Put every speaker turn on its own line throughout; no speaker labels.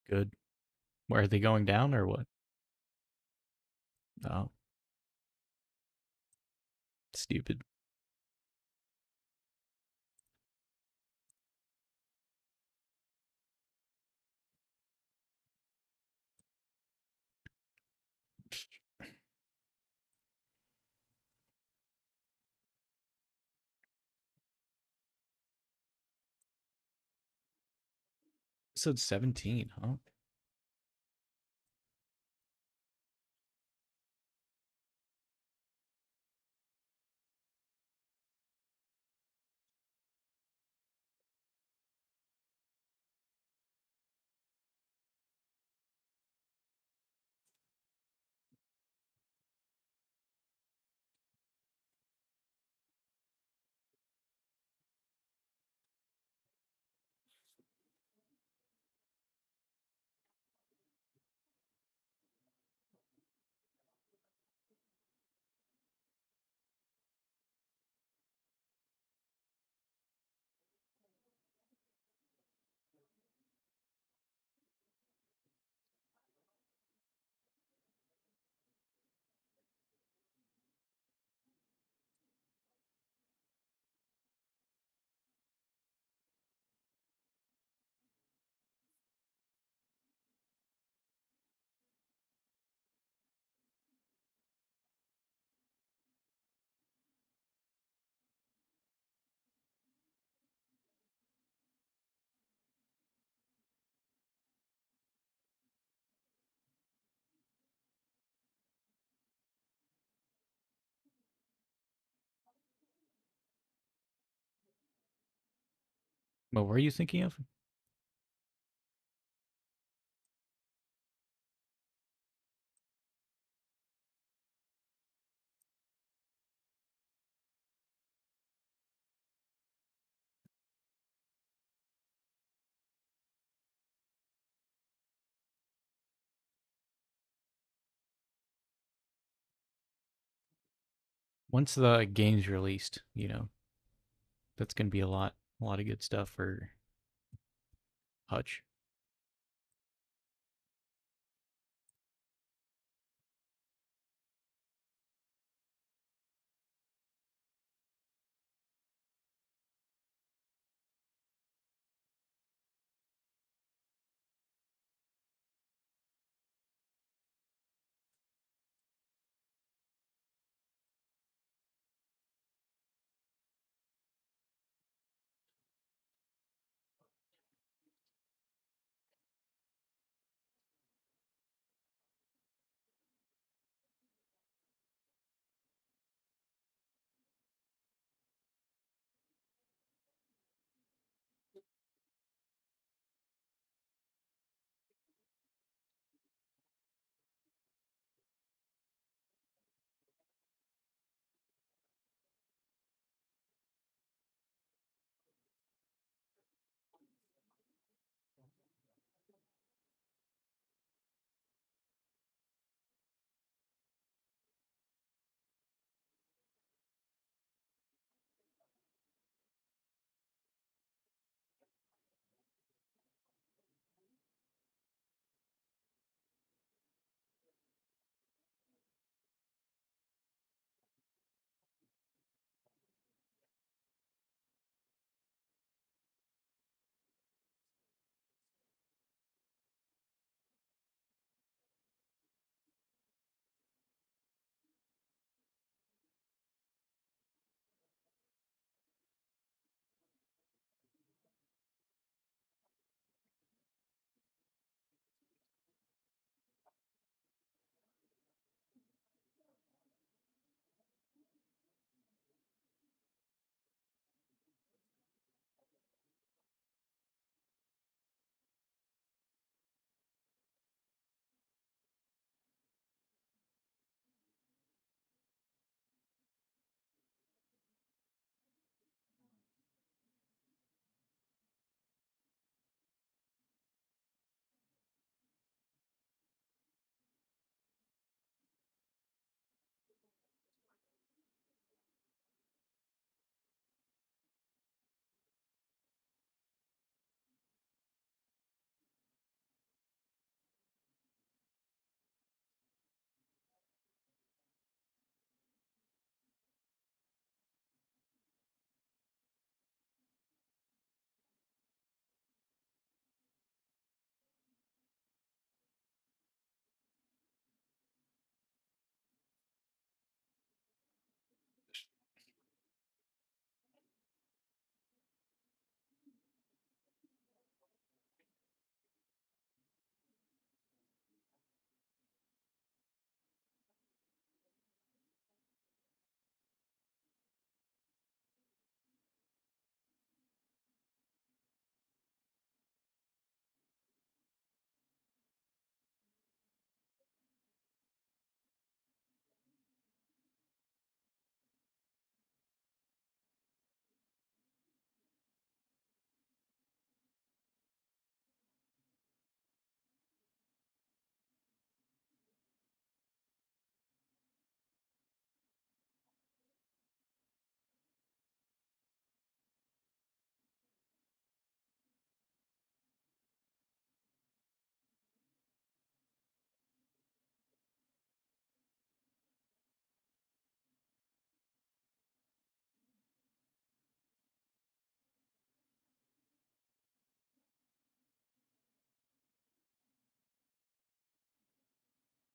Good. Where are they going down or what? Oh, stupid. Episode 17, huh? What were you thinking of? Once the game's released, that's gonna be a lot of good stuff for Hutch.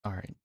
All right.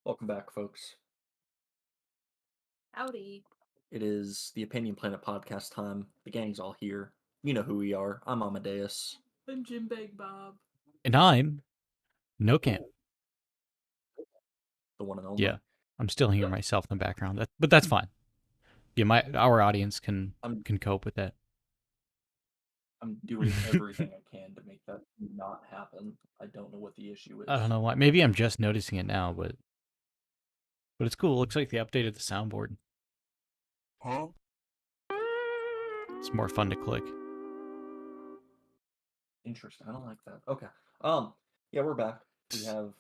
Welcome back, folks.
Howdy.
It is the Opinion Planet podcast time. The gang's all here. You know who we are. I'm Amadeus.
I'm Jim Bag Bob.
And I'm No Camp.
The one and only.
Yeah, I'm still hearing myself in the background, but that's fine. Yeah, our audience can cope with that.
I'm doing everything I can to make that not happen. I don't know what the issue is.
I don't know why. Maybe I'm just noticing it now, but it's cool. It looks like they updated the soundboard.
Huh?
It's more fun to click.
Interesting. I don't like that. Okay. Yeah, we're back. We have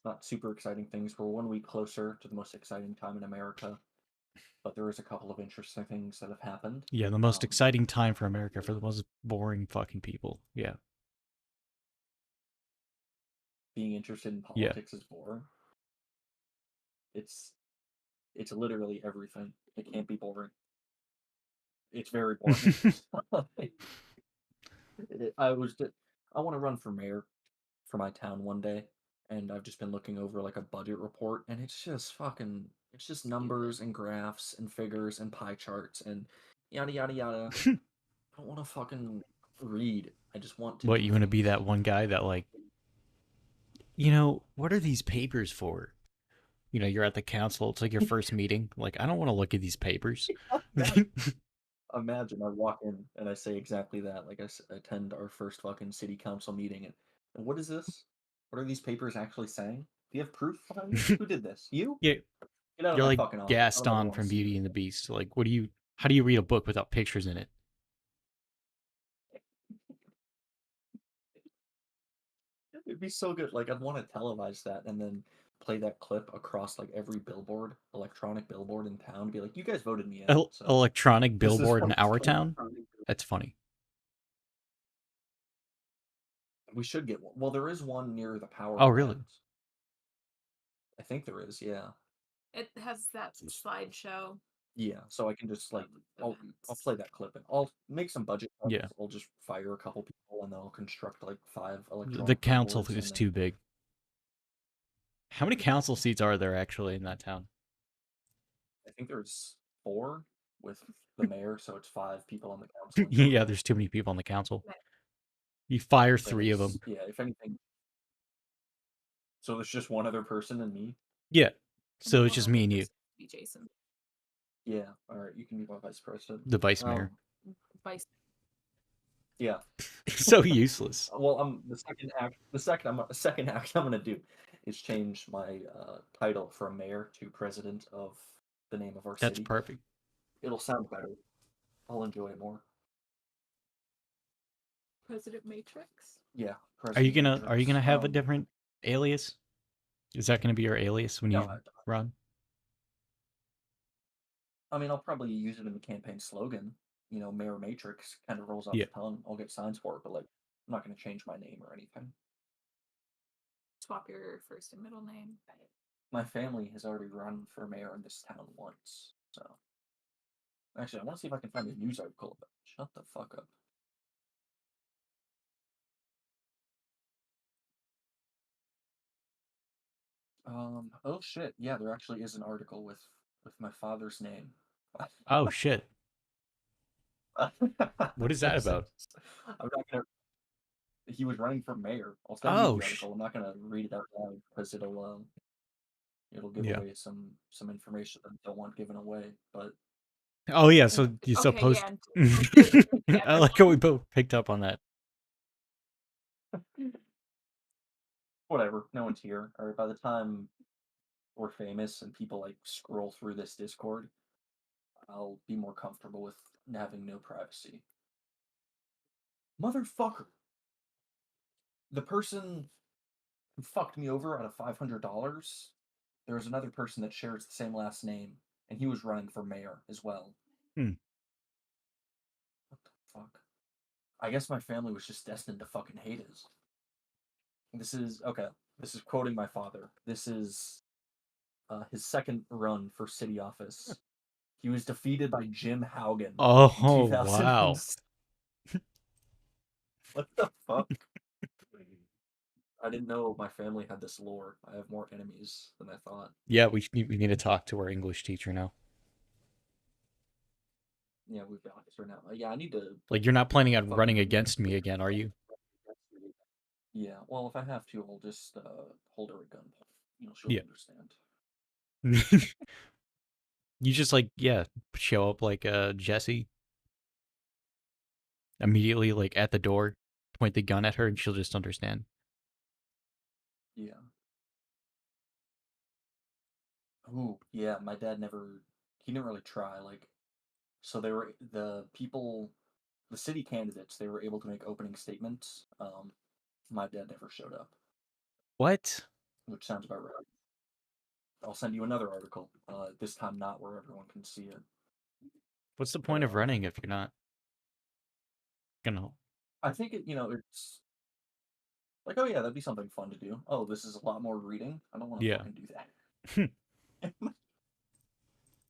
not super exciting things. We're 1 week closer to the most exciting time in America. But there is a couple of interesting things that have happened.
Yeah, the most exciting time for America for the most boring fucking people. Yeah.
Being interested in politics is boring. It's literally everything. It can't be boring. It's very boring. I want to run for mayor for my town one day, and I've just been looking over like a budget report, and it's just numbers and graphs and figures and pie charts and yada yada yada. I don't want to fucking read. I just want to.
What, you want to be that one guy that like, what are these papers for? You're at the council. It's like your first meeting. Like, I don't want to look at these papers.
Imagine I walk in and I say exactly that. Like, I attend our first fucking city council meeting, and what is this? What are these papers actually saying? Do you have proof behind you? Who did this? You?
Yeah.
Get out of
You're
my
like
fucking office.
Gaston from Beauty and the Beast. Like, how do you read a book without pictures in it?
It'd be so good. Like, I'd want to televise that and then play that clip across like every billboard, electronic billboard in town, to be like, "You guys voted me in." So
electronic billboard in our town? That's funny.
We should get one. Well, there is one near the power.
Oh, really?
Lines. I think there is. Yeah.
It has that slideshow.
Yeah, so I can just like I'll play that clip and I'll make some budget cuts.
Yeah.
I'll just fire a couple people and they'll construct like 5 electronic.
The council is too big. How many council seats are there actually in that town?
I think there's 4 with the mayor, so it's 5 people on the council.
Yeah, there's too many people on the council. You fire 3 of them.
Yeah, if anything. So there's just one other person and me?
Yeah. So it's just me and you.
Be Jason.
Yeah, alright, you can be my vice president.
The vice mayor.
Vice.
Yeah.
So useless.
Well, the second act I'm gonna do is change my title from mayor to president of the name of our city.
That's perfect.
It'll sound better. I'll enjoy it more.
President Matrix?
Yeah.
Are you gonna have a different alias? Is that gonna be your alias when you run?
I mean, I'll probably use it in the campaign slogan. Mayor Matrix kind of rolls off the tongue. I'll get signs for it, but like, I'm not gonna change my name or anything.
Swap your first and middle name.
My family has already run for mayor in this town once, so. Actually, I want to see if I can find a news article about it. Shut the fuck up. Oh shit, yeah, there actually is an article with my father's name.
Oh shit. What is that about?
I'm not gonna. He was running for mayor. I'll send you the article. I'm not gonna read it out loud because it'll give away some information that I don't want given away. But
oh yeah, so you supposed.
Yeah.
I like how we both picked up on that.
Whatever, no one's here. All right, by the time we're famous and people like scroll through this Discord, I'll be more comfortable with having no privacy. Motherfucker. The person who fucked me over out of $500, there was another person that shares the same last name, and he was running for mayor as well.
What
the fuck? I guess my family was just destined to fucking hate us. This is quoting my father. This is his second run for city office. He was defeated by Jim Haugen.
Oh, wow.
What the fuck? I didn't know my family had this lore. I have more enemies than I thought.
Yeah, we need to talk to our English teacher now.
Yeah, we've got this right now. Yeah, I need to
Like, you're not planning on
fucking
running against me again, are you?
Yeah, well, if I have to, I'll just hold her at gunpoint. She'll
Yeah.
understand.
You just like, yeah, show up like Jesse immediately, like at the door, point the gun at her, and she'll just understand.
Yeah. Ooh, yeah, my dad never, he didn't really try. Like, so they were, the people, the city candidates, they were able to make opening statements. My dad never showed up,
What?
which sounds about right. I'll send you another article, this time not where everyone can see it.
What's the point of running if you're not gonna?
I think it's like, oh yeah, that'd be something fun to do. Oh, this is a lot more reading. I don't want to
Yeah.
fucking do that.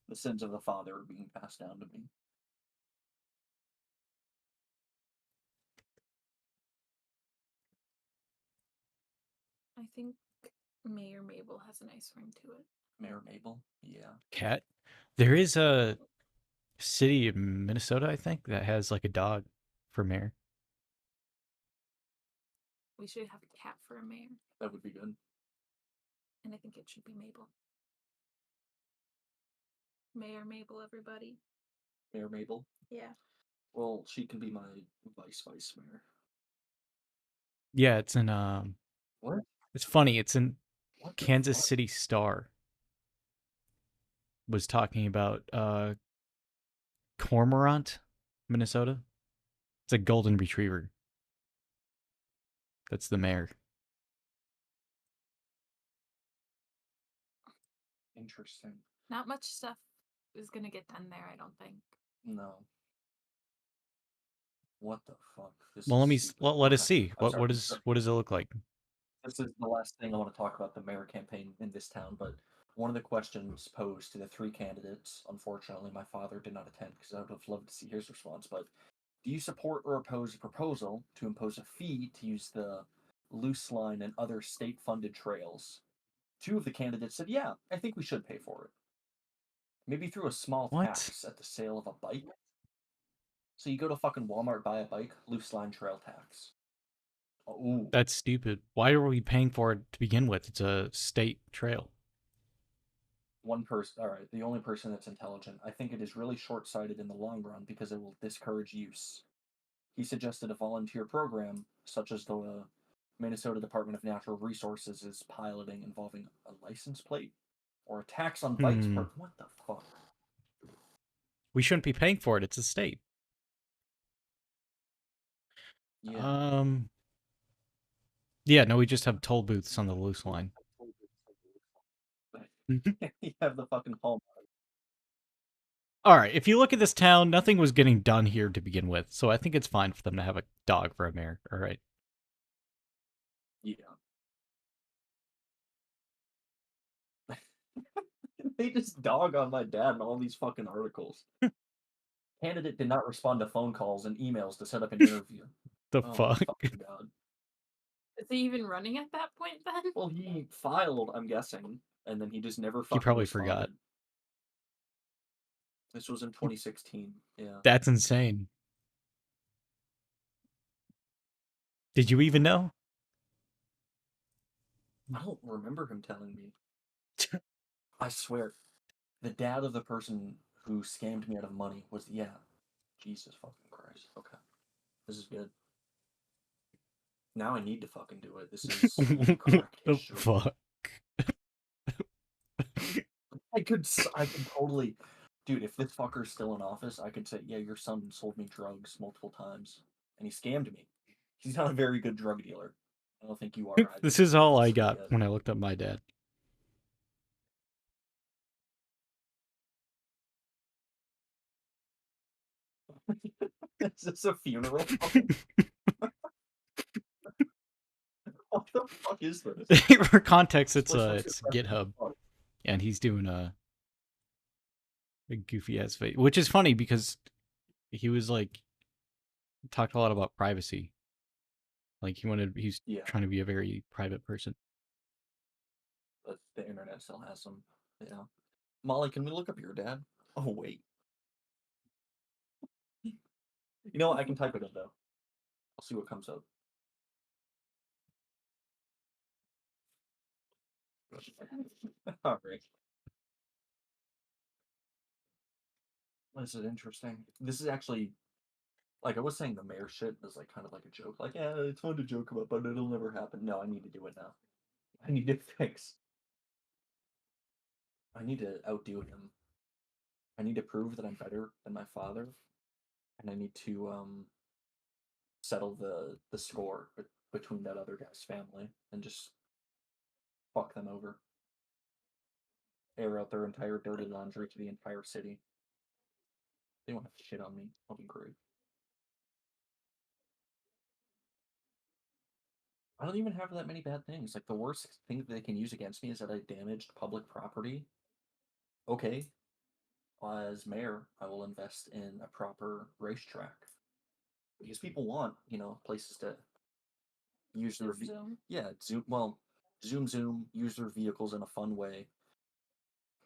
The sins of the father are being passed down to me.
I think Mayor Mabel has a nice ring to it.
Mayor Mabel? Yeah.
Cat? There is a city in Minnesota, I think, that has like a dog for mayor.
We should have a cat for a mayor,
That would be good.
and I think it should be Mabel. Mayor Mabel, everybody.
Mayor Mabel?
Yeah.
Well, she can be my vice mayor.
Yeah, it's in
What?
it's funny, it's in
What the
Kansas
fuck?
City Star was talking about Cormorant, Minnesota. It's a golden retriever. That's the mayor.
Interesting.
Not much stuff is gonna get done there, I don't think.
No. What the fuck? This
Well,
is stupid.
let us
Okay,
see.
I'm sorry.
What does it look like?
This is the last thing I want to talk about the mayor campaign in this town, but one of the questions posed to the three candidates, unfortunately, my father did not attend because I would have loved to see his response, but do you support or oppose a proposal to impose a fee to use the loose line and other state funded trails? Two of the candidates said, yeah, I think we should pay for it. Maybe through a small
What?
tax at the sale of a bike. So you go to fucking Walmart, buy a bike, loose line trail tax. Ooh.
That's stupid. Why are we paying for it to begin with? It's a state trail.
One person, all right, the only person that's intelligent. I think it is really short sighted in the long run because it will discourage use. He suggested a volunteer program, such as the Minnesota Department of Natural Resources is piloting, involving a license plate or a tax on bikes per. What the fuck?
We shouldn't be paying for it. It's a state.
Yeah.
Yeah, no, we just have toll booths on the loose line.
You have the fucking hallmark.
All right, if you look at this town, nothing was getting done here to begin with, so I think it's fine for them to have a dog for a mayor. All right.
Yeah. They just dog on my dad in all these fucking articles. Candidate did not respond to phone calls and emails to set up an interview.
The
Oh
fuck?
my fucking god.
Is he even running at that point then?
Well, he filed, I'm guessing, and then he just never fucking
He probably
responded.
forgot.
This was in 2016. Yeah.
That's insane. Did you even know?
I don't remember him telling me. I swear. The dad of the person who scammed me out of money was, yeah. Jesus fucking Christ. Okay. This is good. Now I need to fucking do it. This is correct
The
history.
fuck?
I could totally, dude. If this fucker's still in office, I could say, yeah, your son sold me drugs multiple times, and he scammed me. He's not a very good drug dealer. I don't think you are either.
This is all I
So,
got
yeah.
when I looked up my dad.
Is this a funeral? What the fuck is this?
For context,
This
it's
place looks
it's
impressive as
GitHub,
fuck.
and he's doing a goofy ass face, which is funny because he was like talked a lot about privacy. Like he's
Yeah,
trying to be a very private person.
but the internet still has them. Yeah. Molly, can we look up your dad? Oh wait. You know what? I can type it in though. I'll see what comes up. All right. This is interesting. This is actually like I was saying the mayor shit is like kind of like a joke. Like, yeah, it's fun to joke about, but it'll never happen. No, I need to do it now. I need to fix. I need to outdo him. I need to prove that I'm better than my father, and I need to settle the score between that other guy's family and just fuck them over. Air out their entire dirty laundry to the entire city. They won't have to shit on me. I'll be great. I don't even have that many bad things. Like the worst thing that they can use against me is that I damaged public property. Okay, as mayor, I will invest in a proper racetrack because people want, places to use their
Zoom.
yeah, zoom use their vehicles in a fun way.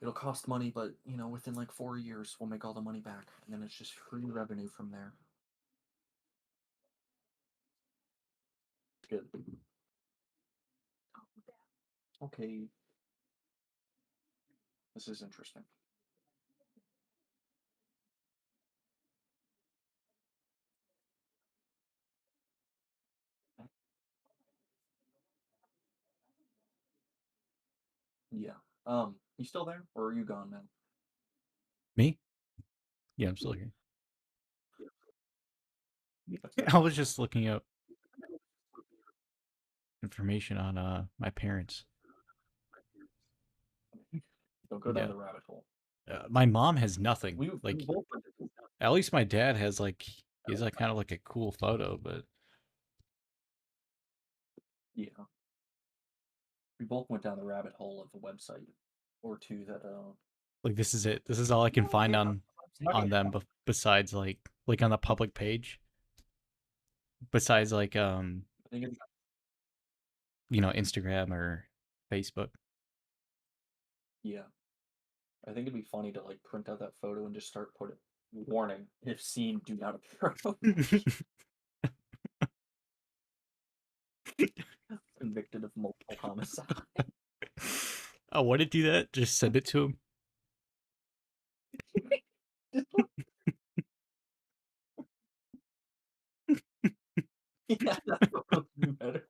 It'll cost money, but within like 4 years, we'll make all the money back, and then it's just free revenue from there. Good. Okay, this is interesting. Yeah. You still there, or are you gone now?
Me? Yeah, I'm still here.
That's good.
I was just looking up information on my parents.
Don't go down
Yeah.
the rabbit hole.
My mom has nothing.
We
Like
both
at least my dad has he's like kind of like a cool photo, but
yeah. We both went down the rabbit hole of a website or two that
like this is it. This is all I can find on them besides like on the public page. Besides
I think it's
Instagram or Facebook.
yeah. I think it'd be funny to like print out that photo and just start putting warning if seen, do not approach. Convicted of multiple homicide.
I want to do that. Just send it to him.
Yeah, that would be better.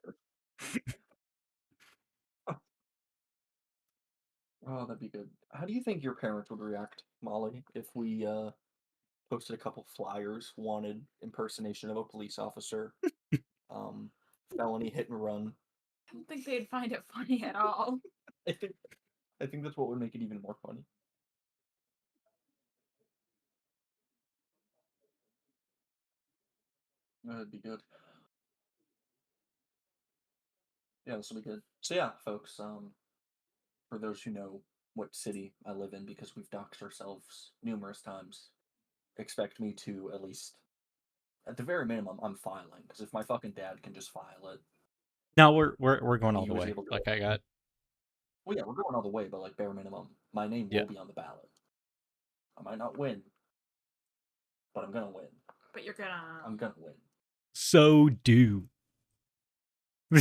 Oh, that'd be good. How do you think your parents would react, Molly, if we posted a couple flyers, wanted impersonation of a police officer, um, felony hit and run?
I don't think they'd find it funny at all.
I think I think that's what would make it even more funny. That'd be good. Yeah, this will be good. So yeah, folks, for those who know what city I live in, because we've doxed ourselves numerous times, expect me to at least, at the very minimum, I'm filing. Because if my fucking dad can just file it,
No, we're going
and
all
he
the
was
way.
able to,
Like I got
well, yeah, we're going all the way, but like bare minimum, my name
yeah.
will be on the ballot. I might not win, but I'm gonna win.
But you're gonna.
I'm gonna win.
So do.
I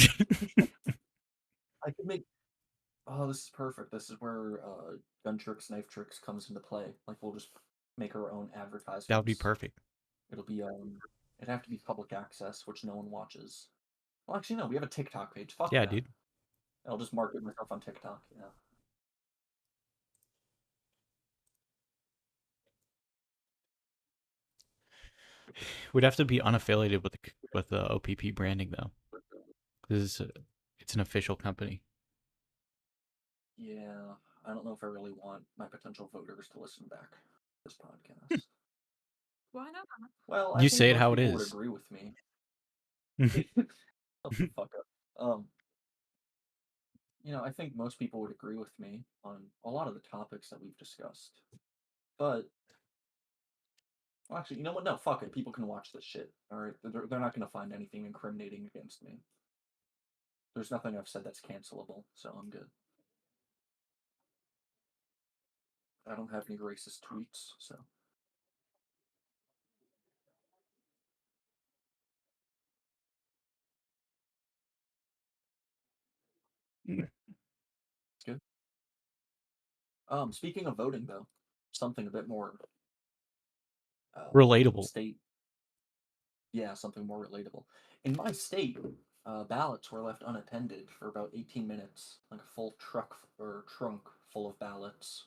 could make. Oh, this is perfect. This is where gun tricks, knife tricks comes into play. Like we'll just make our own advertisements.
That would be perfect.
It'll be it'd have to be public access, which no one watches. Well, actually, no. We have a TikTok page. Fuck
Yeah,
that.
dude.
I'll just market myself on TikTok. Yeah.
Would have to be unaffiliated with the OPP branding though. This is it's an official company.
Yeah. I don't know if I really want my potential voters to listen back to this podcast.
Why not?
Well,
You
I think
say it
most
how it
people would
is.
agree with me. Shut the fuck up. I think most people would agree with me on a lot of the topics that we've discussed. But Well, actually, you know what? No, fuck it. People can watch this shit. All right, they're not gonna find anything incriminating against me. There's nothing I've said that's cancelable, so I'm good. I don't have any racist tweets, so. Good. Speaking of voting, though, something a bit more
Relatable.
state. Yeah, something more relatable. In my state, ballots were left unattended for about 18 minutes, like a full truck or trunk full of ballots.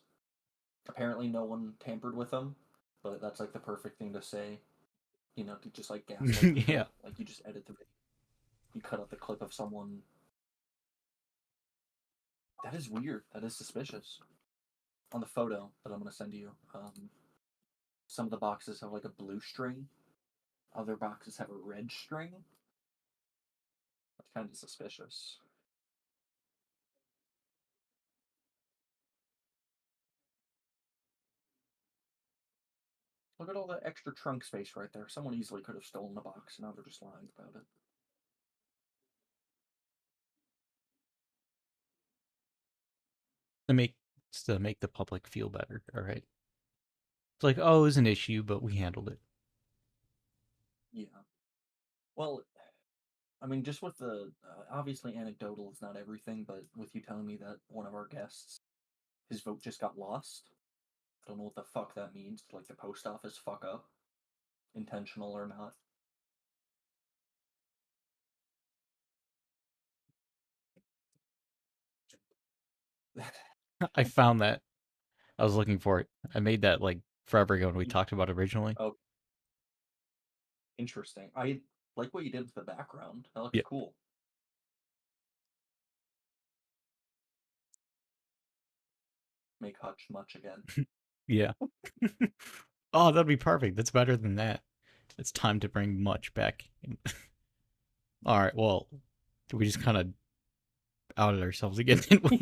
Apparently, no one tampered with them, but that's like the perfect thing to say. You know, to just like gaslight people.
Yeah.
Like you just edit the video. You cut out the clip of someone. That is weird. That is suspicious. On the photo that I'm gonna send you, some of the boxes have like a blue string. Other boxes have a red string. That's kind of suspicious. Look at all that extra trunk space right there. Someone easily could have stolen the box, and now they're just lying about it.
To make the public feel better. All right. It's like, oh, it was an issue, but we handled it.
Yeah. Well, I mean, just with the obviously anecdotal is not everything, but with you telling me that one of our guests, his vote just got lost. I don't know what the fuck that means. Like the post office fuck up, intentional or not.
I found that. I was looking for it. I made that like forever ago when we talked about it originally.
Oh, interesting. I like what you did with the background. That looks
Yeah.
cool. Make Hutch much again.
Yeah. Oh, that'd be perfect. That's better than that. It's time to bring Much back. All right. Well, we just kind of outed ourselves again, didn't we?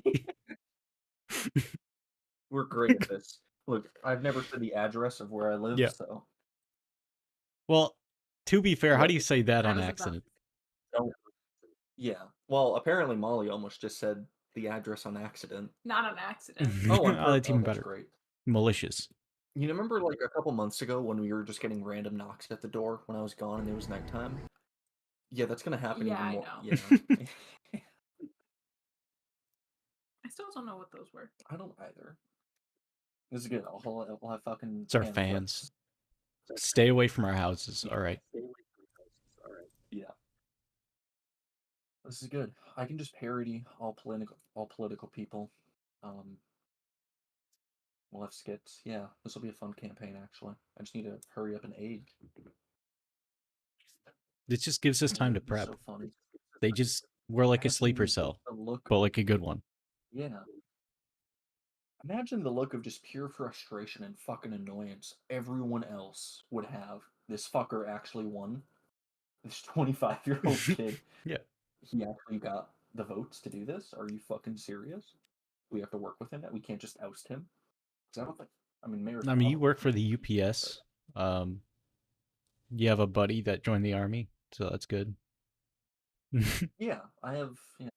We're great at this. Look, I've never said the address of where I live,
Yeah.
so.
Well, to be fair, how
What?
do you say that on
was about-
accident?
Oh, yeah. Well, apparently Molly almost just said the address on accident.
Not on accident.
Oh, on
that's even
that's
better.
great.
Malicious.
You remember like a couple months ago when we were just getting random knocks at the door when I was gone and it was nighttime? Yeah, that's gonna happen
Yeah,
even
I
more.
know.
Yeah.
I still don't know what those were.
I don't either. This is good. I'll have fucking.
It's our
pamphlets.
fans. Stay away from our houses. All right.
Stay away from your houses, all right. Yeah. This is good. I can just parody all political people. We'll have skits. Yeah, this will be a fun campaign. Actually, I just need to hurry up and age.
This just gives us time to
It'd be
prep.
So funny.
We're like a
Imagine
sleeper
the
cell,
look.
but like a good one.
Yeah. Imagine the look of just pure frustration and fucking annoyance everyone else would have. This fucker actually won. This 25-year-old kid.
Yeah.
He actually got the votes to do this. Are you fucking serious? We have to work with him. We can't just oust him. I don't think. I mean, Mayor.
I mean, you work for the UPS. You have a buddy that joined the army, so that's good.
Yeah, I have. Yeah.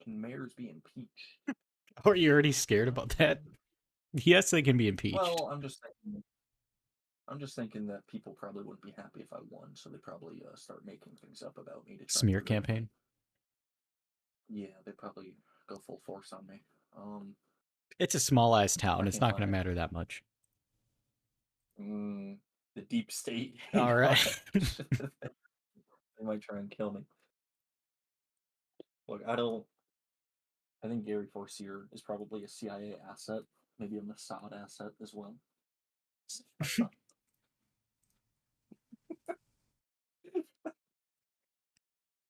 Can mayors be impeached?
Are you already scared about that? Yes, they can be impeached.
Well, I'm just thinking that people probably wouldn't be happy if I won, so they probably start making things up about me to try
Smear
and prevent me.
campaign.
Yeah, they probably go full force on me.
It's a small ass town.
I
It's
can't
not going to
find it.
matter that much.
The deep state.
All right.
They might try and kill me. Look, I think Gary Forcier is probably a CIA asset, maybe a Mossad asset as well.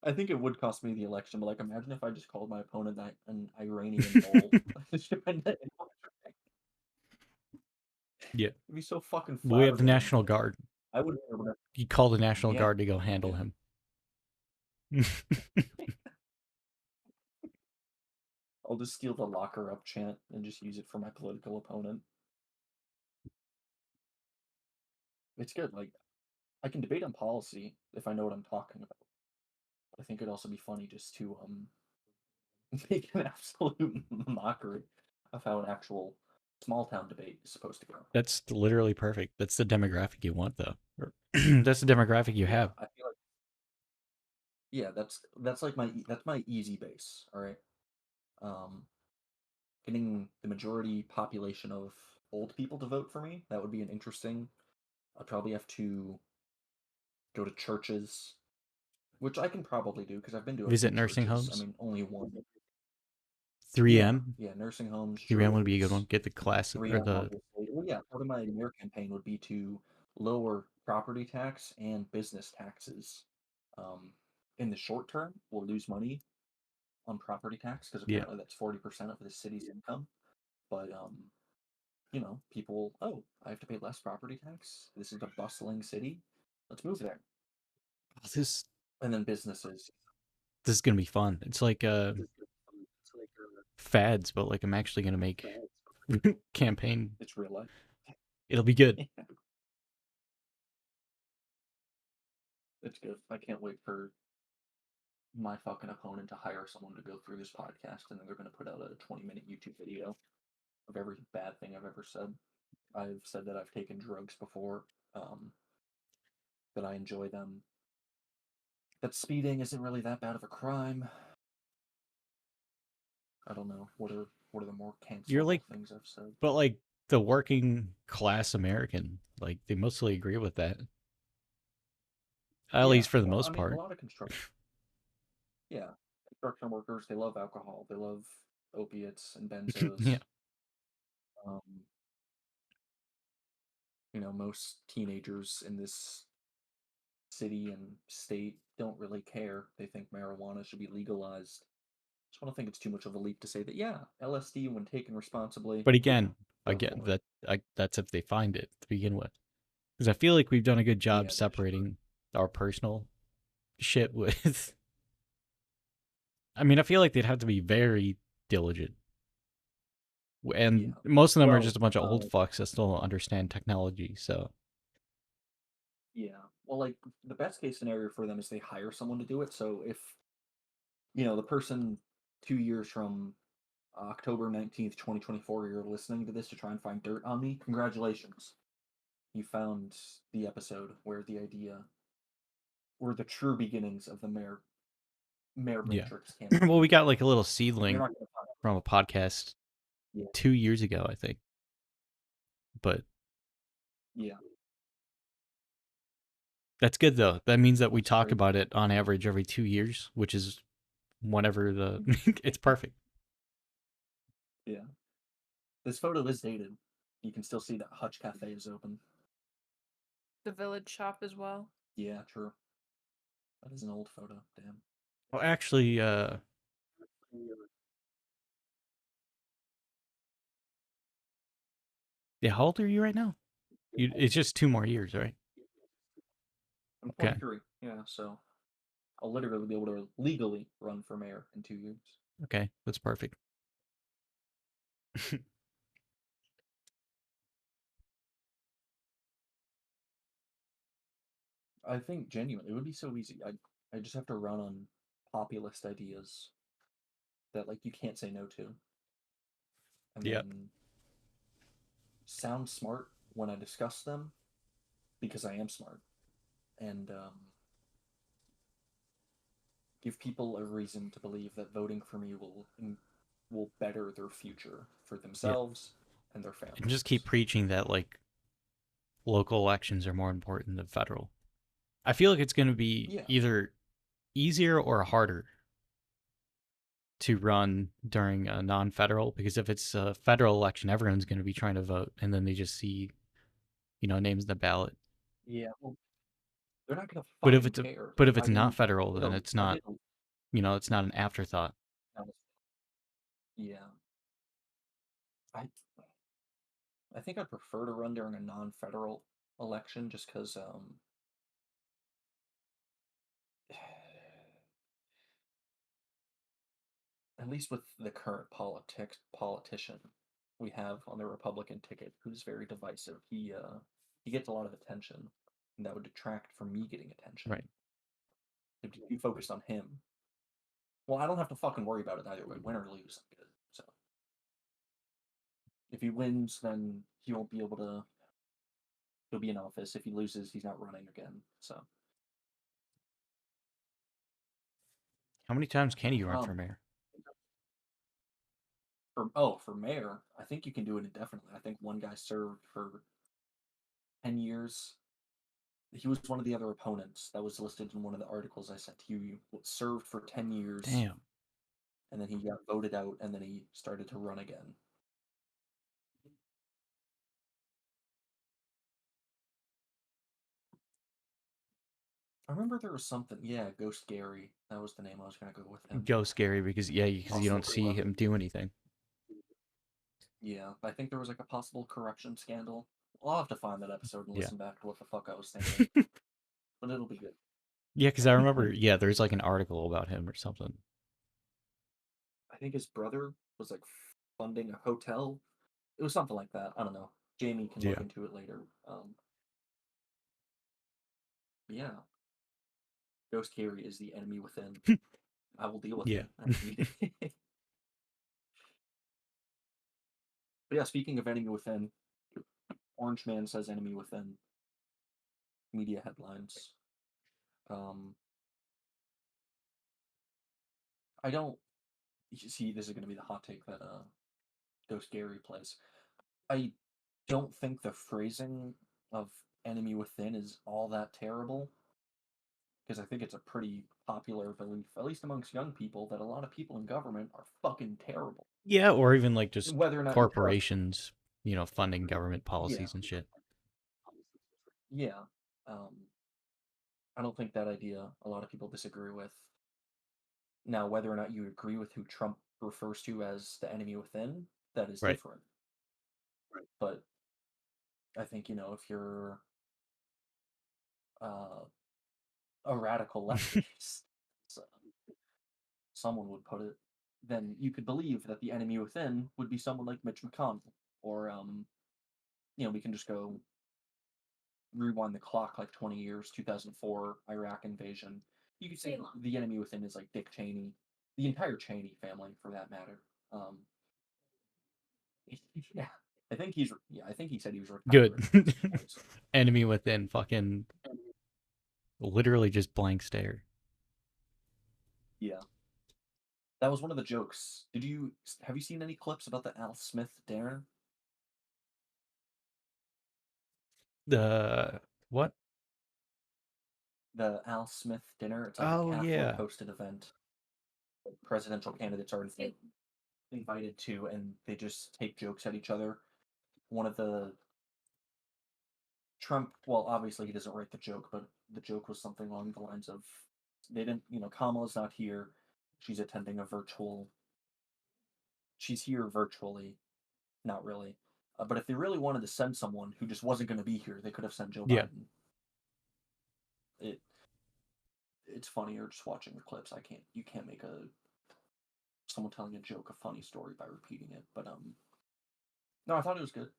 I think it would cost me the election, but like, imagine if I just called my opponent an Iranian mole.
Yeah.
It'd be so fucking.
We have the
flattering.
National Guard.
I would.
You call the National
Yeah.
Guard to go handle him.
I'll just steal the locker up chant and just use it for my political opponent. It's good. Like I can debate on policy if I know what I'm talking about. But I think it'd also be funny just to make an absolute mockery of how an actual small town debate is supposed to go.
That's literally perfect. That's the demographic you want, though. That's the demographic you have.
I feel like that's like that's my easy base. All right. Um, Getting the majority population of old people to vote for me, that would be an interesting. I'd probably have to go to churches, which I can probably do because I've been to a
Visit
few
nursing
churches.
homes.
I mean, only one.
3M.
Yeah, nursing homes,
3M would be a good one.
churches,
Get the class or
3M,
the
obviously. Well, yeah, part of my mayor campaign would be to lower property tax and business taxes. Um, in the short term, we'll lose money on property tax because
yeah.
apparently that's 40% of the city's income. But people, oh, I have to pay less property tax. This is a bustling city. Let's move there.
This
And then businesses.
this is gonna be fun. It's like fads, but like I'm actually gonna make campaign.
It's real life.
It'll be good.
It's good. I can't wait for my fucking opponent to hire someone to go through this podcast, and then they're going to put out a 20-minute YouTube video of every bad thing I've ever said. I've said that I've taken drugs before, that I enjoy them, that speeding isn't really that bad of a crime. I don't know. What are the more
You're
cancelable
like,
things I've said?
but like the working class American, like they mostly agree with that. At
Yeah,
least for the
well,
most
I mean, a
part.
lot of construction. Yeah, construction workers, they love alcohol. They love opiates and
Yeah.
benzos. Um, most teenagers in this city and state don't really care. They think marijuana should be legalized. I don't think it's too much of a leap to say that, yeah, LSD, when taken responsibly,
But again,
go for it.
that's if they find it to begin with. Because I feel like we've done a good
Yeah,
job
that's
separating our personal shit with. I mean, I feel like they'd have to be very diligent. And
Yeah.
most of them are
Well,
just a bunch of old fucks that still don't understand technology. So,
yeah. Well, like the best case scenario for them is they hire someone to do it. So if the person 2 years from October 19th, 2024, you're listening to this to try and find dirt on me, congratulations. You found the episode where the true beginnings of the Mayor
yeah.
Matrix campaign.
Well, we got like a little
You're
seedling
not gonna find
from a podcast
Yeah.
2 years ago, I think. But
Yeah.
that's good though. That means that we
That's
talk
great.
about it on average every 2 years, which is whenever it's perfect.
Yeah. This photo is dated. You can still see that Hutch Cafe is open.
The village shop as well.
Yeah, true. That is an old photo. Damn.
Well, actually, yeah, how old are you right now? It's just 2 more years, right?
I'm
Okay.
23. Yeah, so I'll literally be able to legally run for mayor in 2 years.
Okay, that's perfect.
I think genuinely it would be so easy. I just have to run on populist ideas that like you can't say no to, and
Yep.
then sound smart when I discuss them because I am smart, and give people a reason to believe that voting for me will better their future for themselves and their families.
And just keep preaching that like local elections are more important than federal. I feel like it's going to be
Yeah.
either easier or harder to run during a non-federal, because if it's a federal election, everyone's going to be trying to vote, and then they just see, names in the ballot.
Yeah, well, they're not gonna
But if
fucking
it's
care.
but
Like
if it's not federal, then it's
I
not,
did a
it's not an afterthought.
yeah. I I think I'd prefer to run during a non-federal election just because least with the current politician we have on the Republican ticket, who's very divisive. He gets a lot of attention, and that would detract from me getting attention.
Right.
If you focused on him, well, I don't have to fucking worry about it either way. Win or lose, I'm good. So if he wins, then he won't be able to. He'll be in office. If he loses, he's not running again. So
How many times can you run for
um,
mayor?
for mayor, I think you can do it indefinitely. I think one guy served for 10 years. He was one of the other opponents that was listed in one of the articles I sent to you. Served for 10 years,
Damn.
and then he got voted out, and then he started to run again. I remember there was something. Yeah, Ghost Gary. That was the name I was gonna go with him.
Go scary because you
Also
don't
pretty
see
lefty.
him do anything.
Yeah, I think there was like a possible corruption scandal. I'll have to find that episode and
Yeah.
listen back to what the fuck I was thinking. But it'll be good.
Yeah, because I remember. Yeah, there's like an article about him or something.
I think his brother was like funding a hotel. It was something like that. I don't know. Jamie can look
Yeah.
into it later. Yeah. Ghost Carry is the enemy within. I will deal with
Yeah.
him as needed. But yeah, speaking of enemy within, Orange Man says enemy within. Media headlines. I don't see this is gonna be the hot take that Ghost Gary plays. I don't think the phrasing of enemy within is all that terrible. Because I think it's a pretty popular belief, at least amongst young people, that a lot of people in government are fucking terrible.
Yeah, or even like just
Whether or not
corporations, funding government
yeah,
policies and shit.
yeah. I don't think that idea a lot of people disagree with. Now, whether or not you agree with who Trump refers to as the enemy within, that is
Right.
different. But I think if you're a radical leftist, so someone would put it, then you could believe that the enemy within would be someone like Mitch McConnell, or we can just go rewind the clock like 20 years, 2004 Iraq invasion. You could say the enemy within is like Dick Cheney, the entire Cheney family for that matter. Yeah, I think he said he was retired.
Good. Enemy within, fucking literally just blank stare.
Yeah. That was one of the jokes. Have you seen any clips about the Al Smith dinner?
The what?
The Al Smith dinner. It's like
Oh,
a Catholic
yeah.
hosted event. Presidential candidates are invited to, and they just take jokes at each other. One of the Trump, well, obviously he doesn't write the joke, but the joke was something along the lines of, they didn't, Kamala's not here. She's attending a virtual. She's here virtually, not really. But if they really wanted to send someone who just wasn't going to be here, they could have sent Joe
Yeah.
Biden. It's funnier just watching the clips. You can't make someone telling a joke a funny story by repeating it. But no, I thought it was good.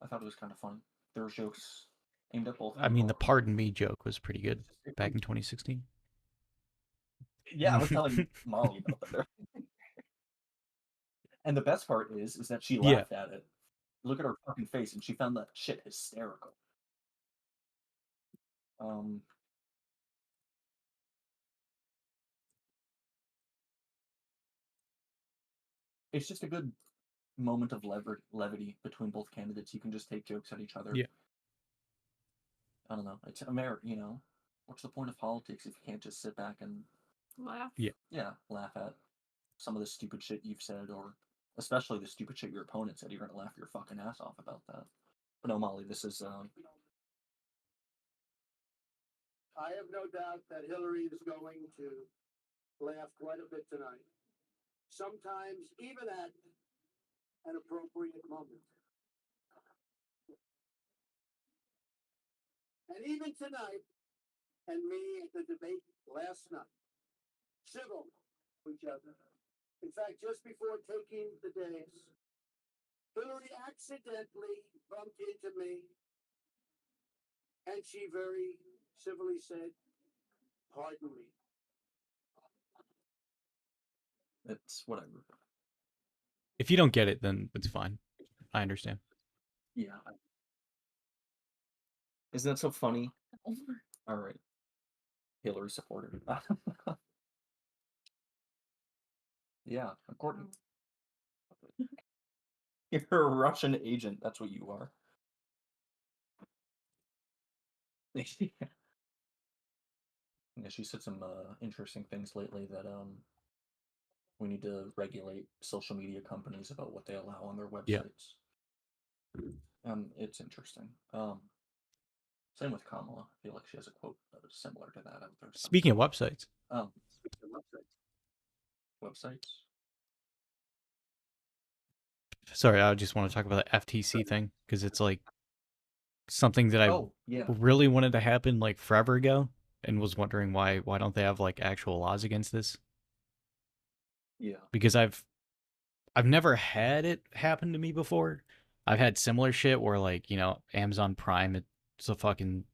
I thought it was kind of funny. There were jokes aimed at both.
I mean, the "pardon me" joke was pretty good back in 2016.
Yeah, I was telling Molly about that. And the best part is that she laughed at it. Look at her fucking face, and she found that shit hysterical. It's just a good moment of levity between both candidates. You can just take jokes at each other.
Yeah.
I don't know. It's America, What's the point of politics if you can't just sit back and
Laugh.
Yeah, laugh at some of the stupid shit you've said, or especially the stupid shit your opponent said. You're gonna laugh your fucking ass off about that. But no, Molly, this is.
I have no doubt that Hillary is going to laugh quite a bit tonight. Sometimes even at an appropriate moment. And even tonight, and me at the debate last night, civil to each other, In fact, just before taking the dais, Hillary accidentally bumped into me, and she very civilly said, "Pardon me."
It's whatever.
If you don't get it, then it's fine. I understand.
Yeah. Isn't that so funny? All right. Hillary supporter. Yeah, according. You're a Russian agent. That's what you are. Yeah, she said some interesting things lately that we need to regulate social media companies about what they allow on their
Yeah.
websites. It's interesting. Same with Kamala. I feel like she has a quote similar to that out there.
Speaking of websites,
Websites.
sorry, I just want to talk about the FTC thing because it's like something that I
Oh yeah.
really wanted to happen like forever ago, and was wondering why don't they have like actual laws against this?
Yeah.
Because I've never had it happen to me before. I've had similar shit where like, you know, Amazon Prime, it's a fucking,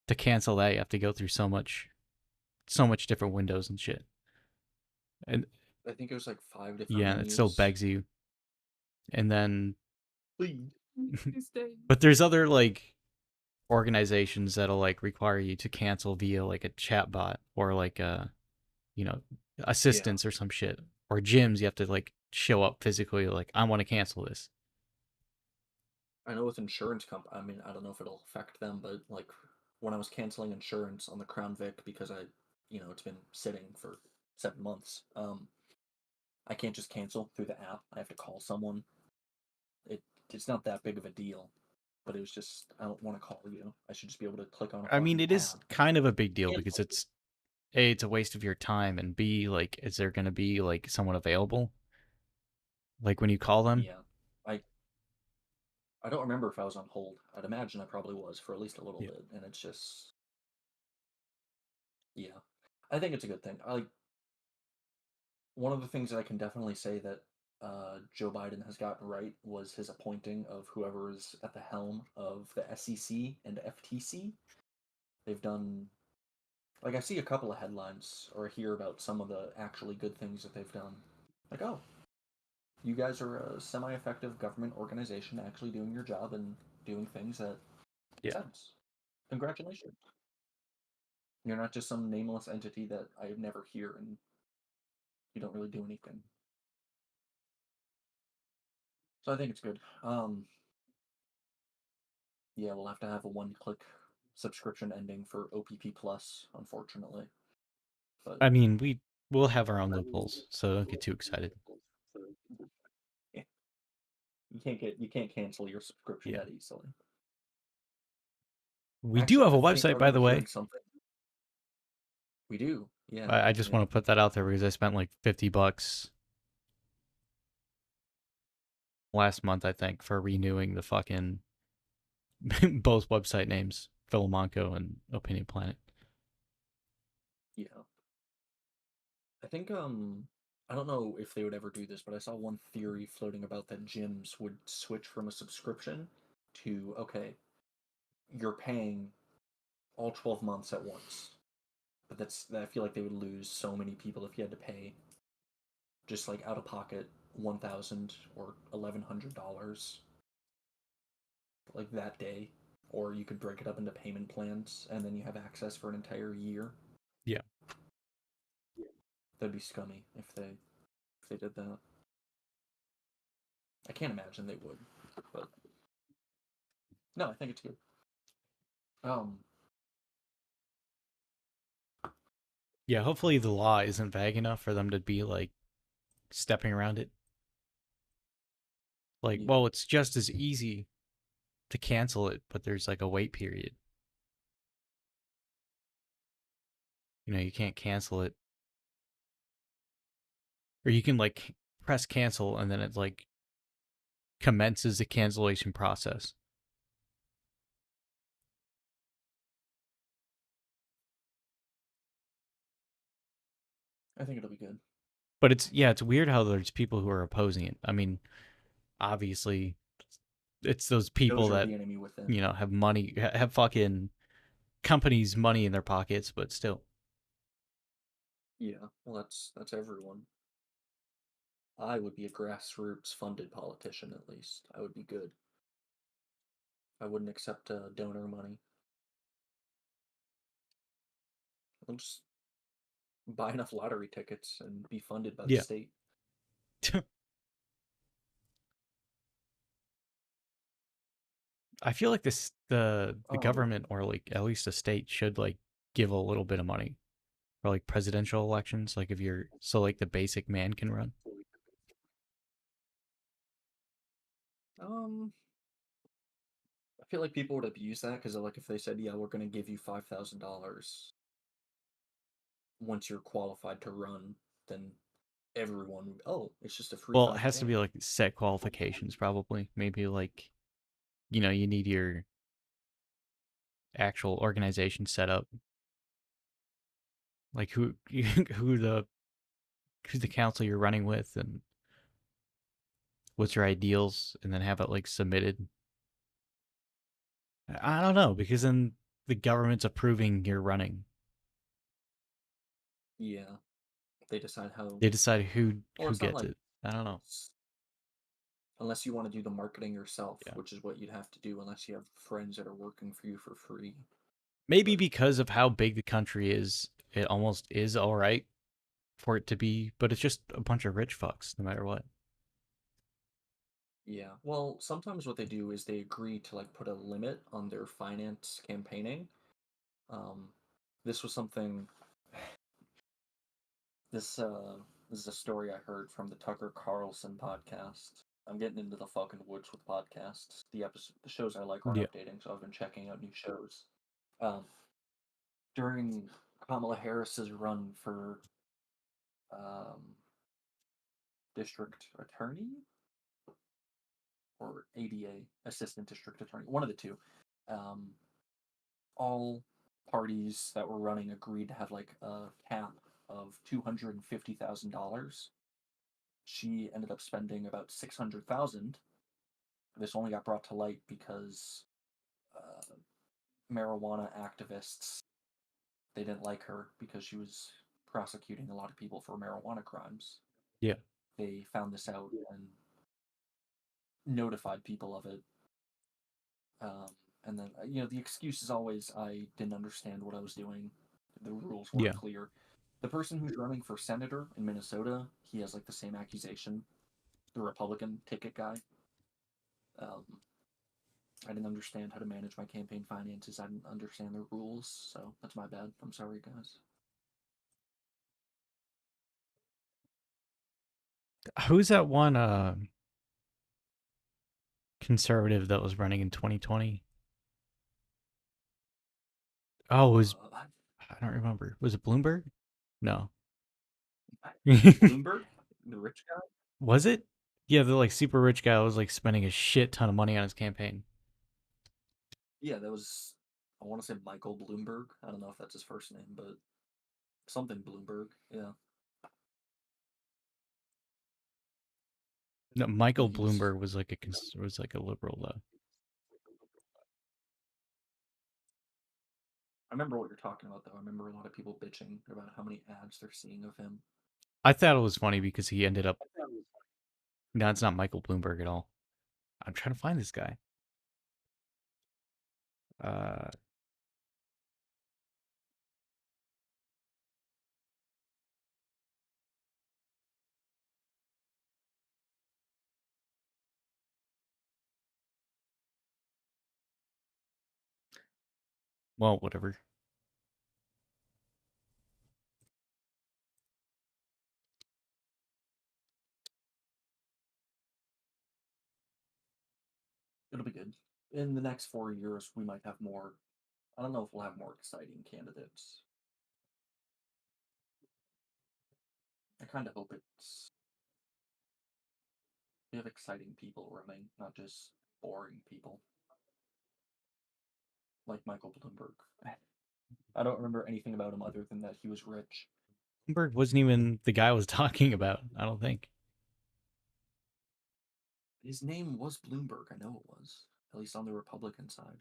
to cancel that you have to go through so much different windows and shit. And
I think it was like 5 different
yeah, it still
menus.
begs you. And then
Please.
but there's other like organizations that'll like require you to cancel via like a chat bot or like a, you know, assistance or some shit. Or gyms, you have to like show up physically like, I want to cancel this.
I know with insurance I mean, I don't know if it'll affect them, but like when I was canceling insurance on the Crown Vic because it's been sitting for 7 months. I can't just cancel through the app. I have to call someone. It's not that big of a deal, but it was just I don't want to call you. I should just be able to click on a
I mean,
fucking
it is
tab.
kind of a big deal because it's A, it's a waste of your time, and B, like, is there gonna be like someone available? Like when you call them?
Yeah. I don't remember if I was on hold. I'd imagine I probably was for at least a little
Yeah.
bit, and it's just yeah. I think it's a good thing. One of the things that I can definitely say that Joe Biden has gotten right was his appointing of whoever is at the helm of the SEC and FTC. They've done, like, I see a couple of headlines or hear about some of the actually good things that they've done. Like, oh, you guys are a semi-effective government organization actually doing your job and doing things that make sense. Congratulations. You're not just some nameless entity that I never hear and you don't really do anything. So I think it's good. Yeah, we'll have to have a one-click subscription ending for OPP Plus, unfortunately. But
I mean, we'll have our own loopholes, so don't get too excited.
yeah, you can't cancel your subscription that easily.
We do have a
I think I
website, by the
remember
way.
hearing something. We do, yeah.
I just want to put that out there because I spent like $50 last month, I think, for renewing the fucking both website names, Philomonco and Opinion Planet.
Yeah. I think I don't know if they would ever do this, but I saw one theory floating about that gyms would switch from a subscription to okay, you're paying all 12 months at once. But I feel like they would lose so many people if you had to pay just like out of pocket $1,000 or $1,100 like that day, or you could break it up into payment plans and then you have access for an entire year.
Yeah.
That'd be scummy if they did that. I can't imagine they would, but no, I think it's good.
Yeah, hopefully the law isn't vague enough for them to be like stepping around it. Like,
Yeah.
well, it's just as easy to cancel it, but there's like a wait period. You know, you can't cancel it. Or you can like press cancel and then it like commences the cancellation process.
I think it'll be good.
But it's weird how there's people who are opposing it. I mean, obviously, it's those people
Those are
that
the enemy within.
have money, have fucking companies' money in their pockets, but still.
Yeah, well, that's everyone. I would be a grassroots funded politician at least. I would be good. I wouldn't accept donor money. I'll just buy enough lottery tickets and be funded by the
Yeah.
state.
I feel like the
Oh,
government, or like at least the state, should like give a little bit of money for like presidential elections, like if you're so like the basic man can run.
I feel like people would abuse that because, like, if they said, "Yeah, we're going to give you $5,000 once you're qualified to run," then everyone, oh, it's just a free
Well, it has to
5K.
be like set qualifications, probably. Maybe like, you need your actual organization set up, like who who the who's the council you're running with, and what's your ideals, and then have it like submitted. I don't know, because then the government's approving your running.
Yeah, they decide how.
They decide who
Well,
who
it's not
gets
like
it. I don't know.
unless you want to do the marketing yourself,
Yeah.
which is what you'd have to do unless you have friends that are working for you for free.
Maybe
But
because of how big the country is, it almost is all right for it to be, but it's just a bunch of rich fucks, no matter what.
yeah, well, sometimes what they do is they agree to like put a limit on their finance campaigning. Um, this was something. This is a story I heard from the Tucker Carlson podcast. I'm getting into the fucking woods with podcasts. The shows I like aren't
Yeah.
updating, so I've been checking out new shows. Um, during Kamala Harris's run for um, district attorney or ADA, assistant district attorney, one of the two. Um, all parties that were running agreed to have like a cap of $250,000. She ended up spending about 600,000. This only got brought to light because uh, marijuana activists, they didn't like her because she was prosecuting a lot of people for marijuana crimes.
Yeah.
They found this out and notified people of it. Um, and then, the excuse is always, I didn't understand what I was doing. The rules weren't
Yeah.
clear. The person who's running for senator in Minnesota, he has like the same accusation. The Republican ticket guy. Um, I didn't understand how to manage my campaign finances. I didn't understand the rules, so that's my bad. I'm sorry, guys.
Who's that one conservative that was running in 2020? Oh, it was
Uh,
I don't remember. Was it Bloomberg? No.
Bloomberg, the rich guy.
Was it? Yeah, the like super rich guy was like spending a shit ton of money on his campaign.
Yeah, that was. I want to say Michael Bloomberg. I don't know if that's his first name, but something Bloomberg. Yeah.
No, Michael
He's.
Bloomberg was like was like a liberal though.
I remember what you're talking about, though. I remember a lot of people bitching about how many ads they're seeing of him.
I thought it was funny because he ended up. No, it's not Michael Bloomberg at all. I'm trying to find this guy. Uh, well, whatever.
It'll be good. In the next 4 years, we might have more. I don't know if we'll have more exciting candidates. I kind of hope we have exciting people running, not just boring people like Michael Bloomberg. I don't remember anything about him other than that he was rich.
Bloomberg wasn't even the guy I was talking about, I don't think.
His name was Bloomberg. I know it was, at least on the Republican side.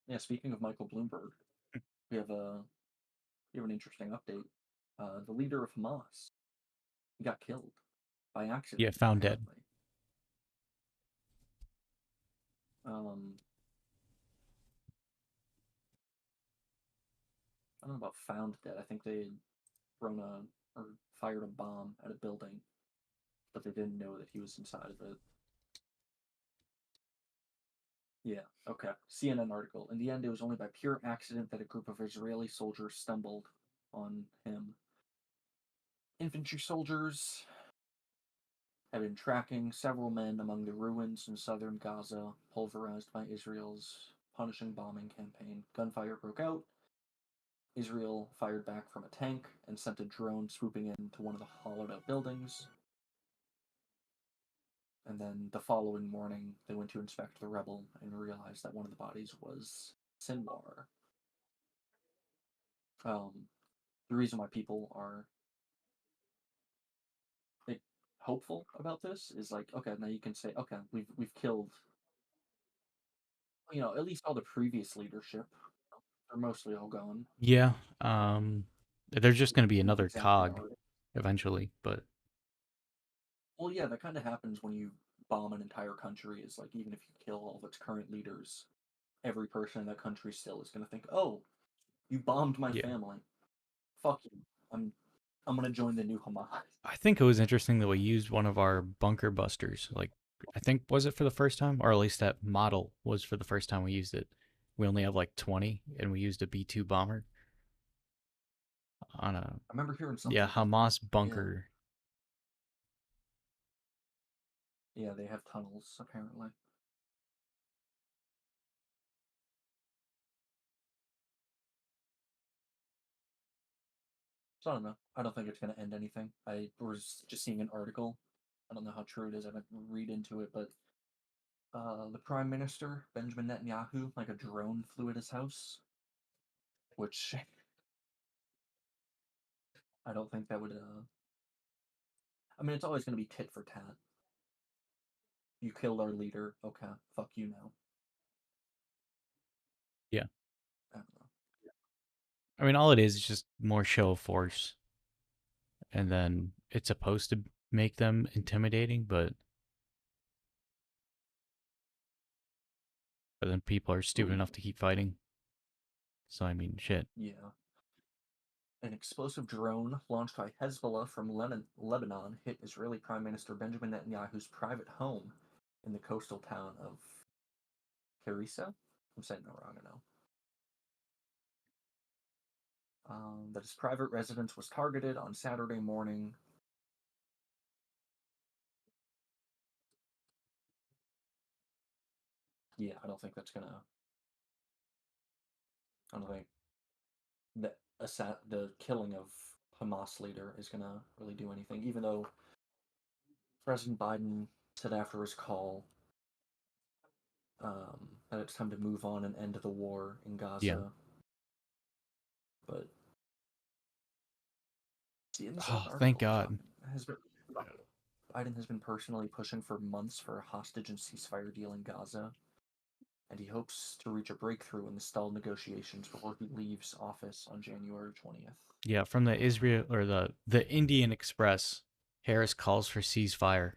Yeah. Speaking of Michael Bloomberg, we have an interesting update. The leader of Hamas, he got killed by accident.
Yeah, found dead.
apparently. I don't know about found dead. I think they had thrown or fired a bomb at a building, but they didn't know that he was inside of it. Yeah, okay. CNN article. In the end, it was only by pure accident that a group of Israeli soldiers stumbled on him. Infantry soldiers had been tracking several men among the ruins in southern Gaza, pulverized by Israel's punishing bombing campaign. Gunfire broke out. Israel fired back from a tank and sent a drone swooping into one of the hollowed out buildings. And then the following morning, they went to inspect the rebel and realized that one of the bodies was Sinwar. The reason why people are like, hopeful about this is like, okay, now you can say, okay, we've killed, at least all the previous leadership. They're mostly all gone.
Yeah. There's just gonna be
We've
another
examined
cog
already.
eventually, but
Well, yeah, that kind of happens when you bomb an entire country. Is like even if you kill all of its current leaders, every person in that country still is going to think, "Oh, you bombed my
yeah.
family. Fuck you. I'm going to join the new Hamas."
I think it was interesting that we used one of our bunker busters. Like, I think, was it for the first time? Or at least that model was for the first time we used it. We only have like 20, and we used a B-2 bomber on a,
I remember hearing something.
yeah,
about
Hamas
that.
bunker.
Yeah, they have tunnels apparently. So I don't know. I don't think it's going to end anything. I was just seeing an article. I don't know how true it is. I didn't read into it, but the Prime Minister Benjamin Netanyahu, like a drone flew at his house, which I don't think that would. I mean, it's always going to be tit for tat. You killed our leader. Okay, fuck you now.
Yeah.
I don't know.
I mean, all it is just more show of force. And then it's supposed to make them intimidating, but then people are stupid enough to keep fighting. So, I mean, shit.
Yeah. An explosive drone launched by Hezbollah from Lebanon hit Israeli Prime Minister Benjamin Netanyahu's private home in the coastal town of Harissa. I'm saying that wrong, I know. That his private residence was targeted on Saturday morning. Yeah, I don't think that's gonna. I don't think that the killing of Hamas leader is gonna really do anything. Even though President Biden said after his call that it's time to move on and end the war in Gaza.
Yeah.
But
Oh, thank God.
Biden has been personally pushing for months for a hostage and ceasefire deal in Gaza, and he hopes to reach a breakthrough in the stalled negotiations before he leaves office on January 20th.
Yeah, from the Israel or the Indian Express, Harris calls for ceasefire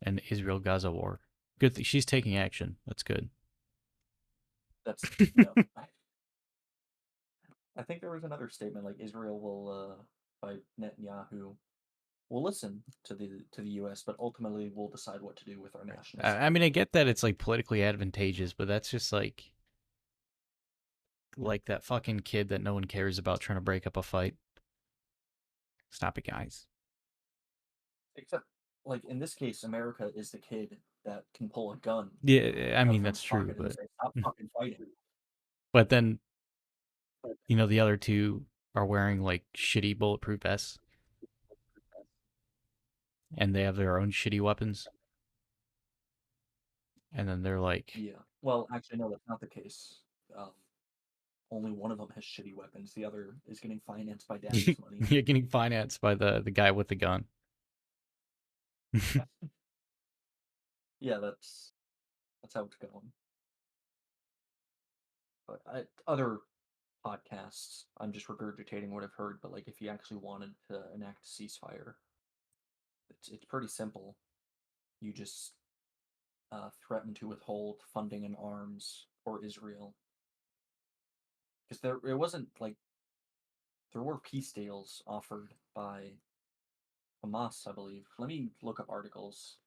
and Israel-Gaza war. Good. She's taking action. That's good.
That's I think there was another statement like Israel will, by Netanyahu, will listen to the U.S., but ultimately we'll decide what to do with our national.
I mean, I get that it's like politically advantageous, but that's just like that fucking kid that no one cares about trying to break up a fight. Stop it, guys.
Except, like in this case, America is the kid that can pull a gun.
Yeah, I
out
mean
from
that's
his
true,
pocket and
but
say, "Stop fucking fighting."
but then you know, the other two are wearing like shitty bulletproof vests, and they have their own shitty weapons. And then they're like,
Yeah. Well, actually, no, that's not the case. Only one of them has shitty weapons. The other is getting financed by daddy's money.
you're getting financed by the guy with the gun.
Yeah, that's how it's going. But other podcasts, I'm just regurgitating what I've heard. But like, if you actually wanted to enact a ceasefire, it's pretty simple. You just threaten to withhold funding and arms for Israel, because it wasn't like there were peace deals offered by Hamas, I believe. Let me look up articles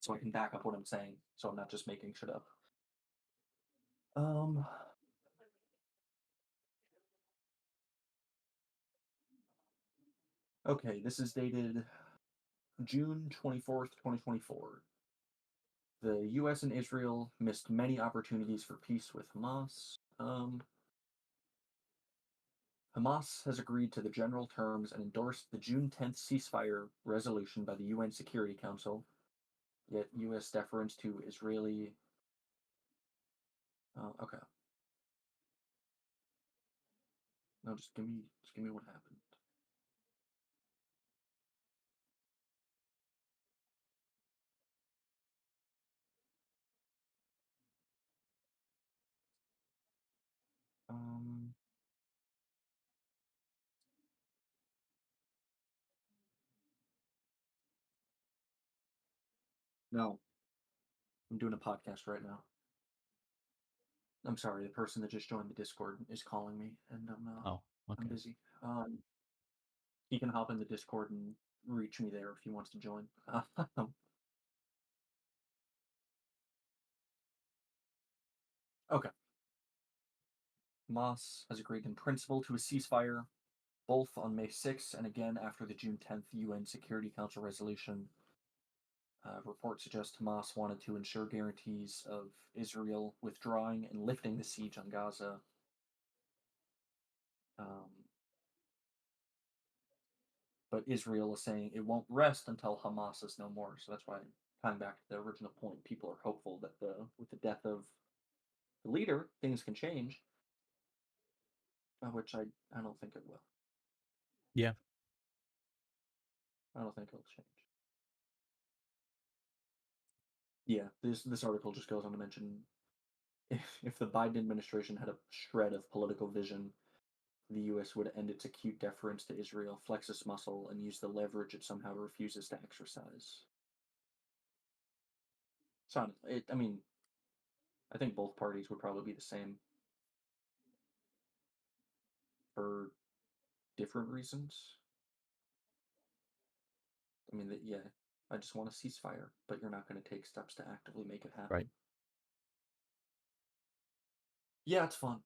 so I can back up what I'm saying, so I'm not just making shit up. Okay, this is dated June 24th, 2024. The US and Israel missed many opportunities for peace with Hamas. Hamas has agreed to the general terms and endorsed the June 10th ceasefire resolution by the UN Security Council, yet US deference to Israeli... okay. No, just give me what happened. No, I'm doing a podcast right now. I'm sorry, the person that just joined the Discord is calling me, and
Oh,
I'm
okay.
busy. He can hop in the Discord and reach me there if he wants to join. Okay. Hamas has agreed in principle to a ceasefire, both on May 6th and again after the June 10th UN Security Council resolution. Reports suggest Hamas wanted to ensure guarantees of Israel withdrawing and lifting the siege on Gaza. But Israel is saying it won't rest until Hamas is no more. So that's why, tying back to the original point, people are hopeful that with the death of the leader, things can change. Which I don't think it will.
Yeah.
I don't think it'll change. Yeah, this article just goes on to mention if the Biden administration had a shred of political vision, the U.S. would end its acute deference to Israel, flex its muscle, and use the leverage it somehow refuses to exercise. So, I mean, I think both parties would probably be the same for different reasons. I mean, yeah, I just want a ceasefire, but you're not going to take steps to actively make it happen.
Right.
Yeah, it's fun.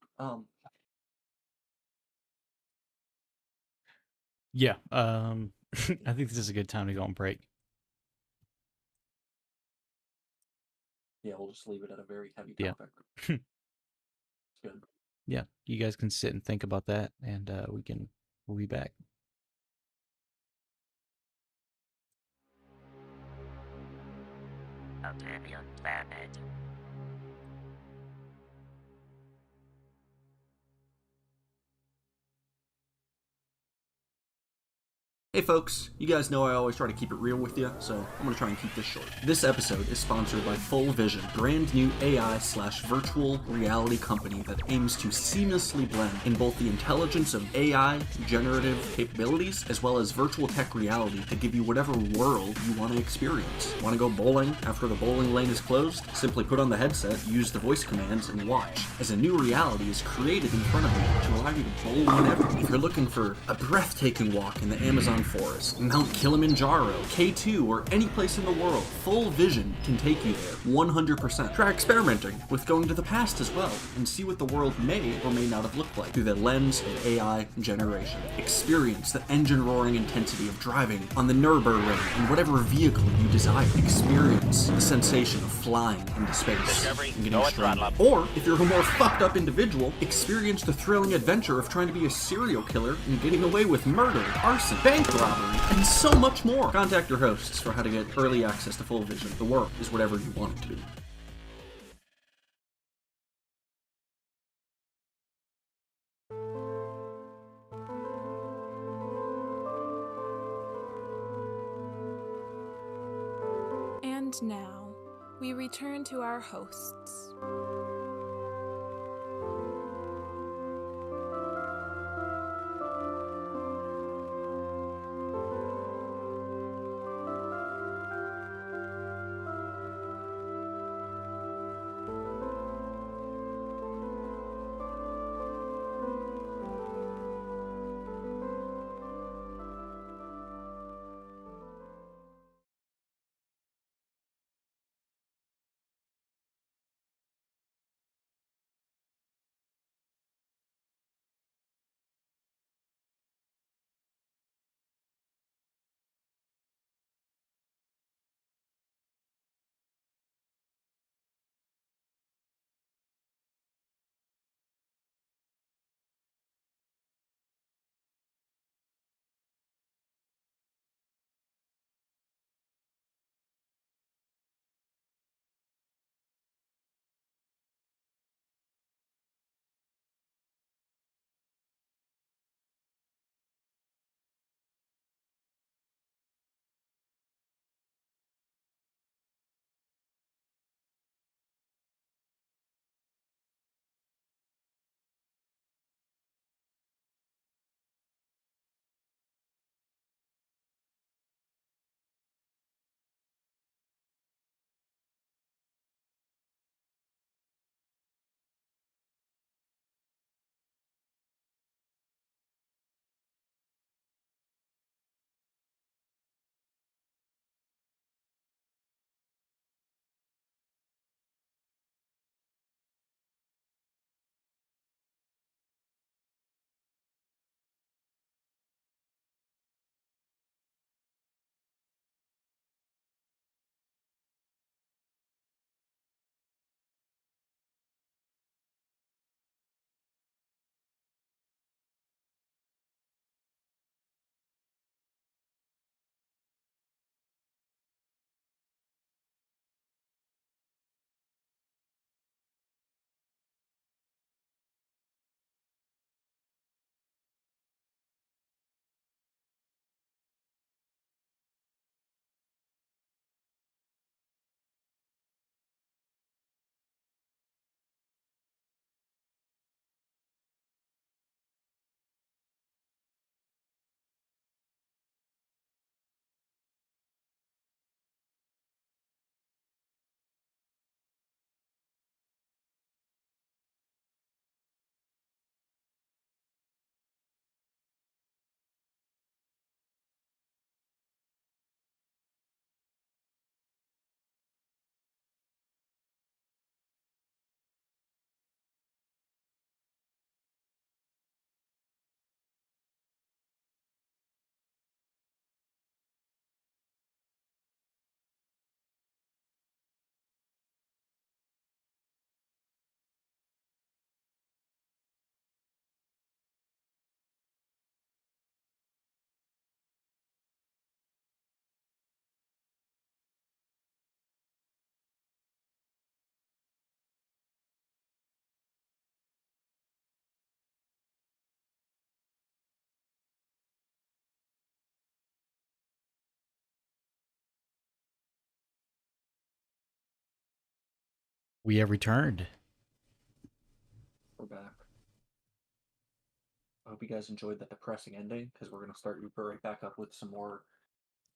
Yeah. I think this is a good time to go on break.
Yeah, we'll just leave it at a very heavy
Yeah.
topic. It's good.
Yeah, you guys can sit and think about that, and we'll be back.
Oblivion Planet.
Hey folks, you guys know I always try to keep it real with you, so I'm going to try and keep this short. This episode is sponsored by Full Vision, brand new AI/virtual reality company that aims to seamlessly blend in both the intelligence of AI, generative capabilities, as well as virtual tech reality to give you whatever world you want to experience. Want to go bowling after the bowling lane is closed? Simply put on the headset, use the voice commands, and watch, as a new reality is created in front of you to allow you to bowl whenever. If you're looking for a breathtaking walk in the Amazon Forest, Mount Kilimanjaro, K2, or any place in the world, Full Vision can take you there 100%. Try experimenting with going to the past as well and see what the world may or may not have looked like through the lens of AI generation. Experience the engine-roaring intensity of driving on the Nürburgring in whatever vehicle you desire. Experience the sensation of flying into space
Discovery,
and getting
go at
stranded.
throttle up.
Or, if you're a more fucked up individual, experience the thrilling adventure of trying to be a serial killer and getting away with murder, arson, bank robbery, and so much more. Contact your hosts for how to get early access to Full Vision. The world is whatever you want it to be.
And now, we return to our hosts.
We have returned.
We're back. I hope you guys enjoyed that depressing ending, because we're gonna start right back up with some more.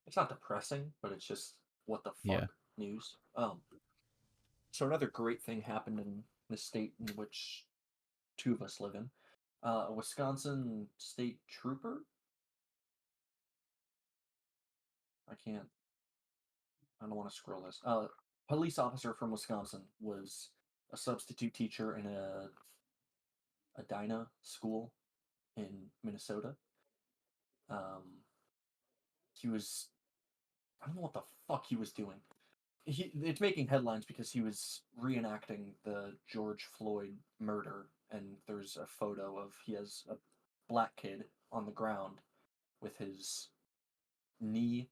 It's not depressing, but it's just what the fuck
Yeah.
news. So another great thing happened in the state in which two of us live in. A Wisconsin state trooper I can't. I don't want to scroll this. Police officer from Wisconsin was a substitute teacher in a Edina school in Minnesota. He was. I don't know what the fuck he was doing. It's making headlines because he was reenacting the George Floyd murder, and there's a photo of he has a black kid on the ground with his knee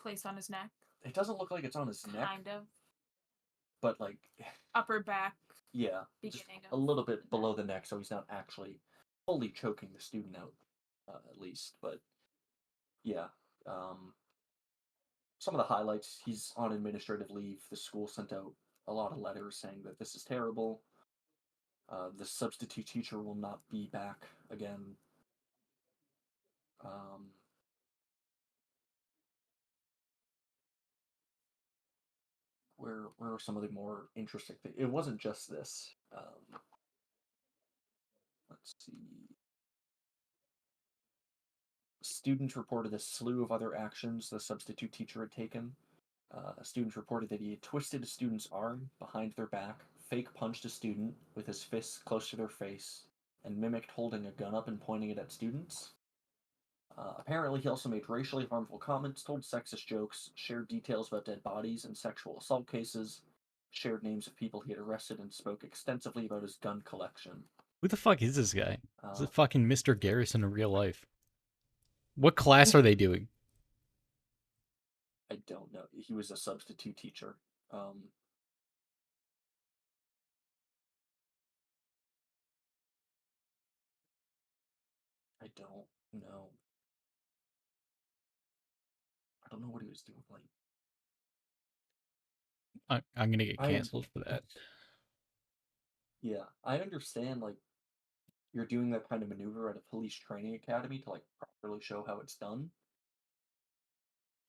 Place on his neck,
it doesn't look like it's on his neck,
kind of
but like
upper back,
yeah, just
beginning
a
of
little bit
the
below
neck.
the neck, so he's not actually fully choking the student out, at least. But yeah, some of the highlights: he's on administrative leave. The school sent out a lot of letters saying that this is terrible. The substitute teacher will not be back again. Where are some of the more interesting things? It wasn't just this. Let's see. Students reported a slew of other actions the substitute teacher had taken. Students reported that he had twisted a student's arm behind their back, fake punched a student with his fists close to their face, and mimicked holding a gun up and pointing it at students. Apparently, he also made racially harmful comments, told sexist jokes, shared details about dead bodies and sexual assault cases, shared names of people he had arrested, and spoke extensively about his gun collection.
Who the fuck is this guy? Is
Uh,
it fucking Mr. Garrison in real life? What class are they doing?
I don't know. He was a substitute teacher. I don't know. I don't know what he was doing. Like,
I'm gonna get
I
canceled for that.
yeah, I understand. Like, you're doing that kind of maneuver at a police training academy to like properly show how it's done.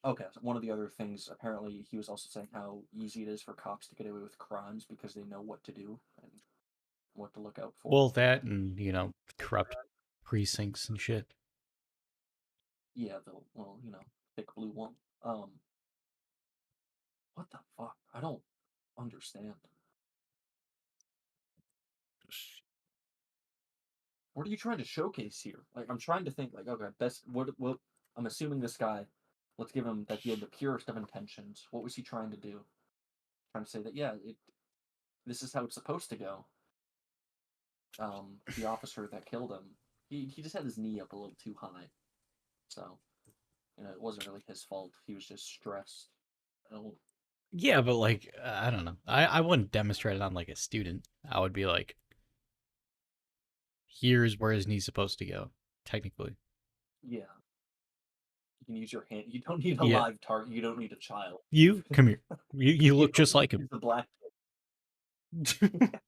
Okay, so one of the other things, apparently, he was also saying how easy it is for cops to get away with crimes because they know what to do and what to look out for.
Well, that and corrupt precincts and shit.
Yeah, well, thick blue one. What the fuck? I don't understand. What are you trying to showcase here? Like, I'm trying to think, like, okay, best, what, I'm assuming this guy, let's give him that he had the purest of intentions. What was he trying to do? Trying to say that, yeah, this is how it's supposed to go. The officer that killed him, he just had his knee up a little too high. So, it wasn't really his fault. He was just stressed.
Yeah, but like, I don't know. I wouldn't demonstrate it on like a student. I would be like, here's where his knee's supposed to go, technically.
Yeah. You can use your hand. You don't need a
Yeah.
live target. You don't need a child.
You come here. You look just like him.
He's the black kid.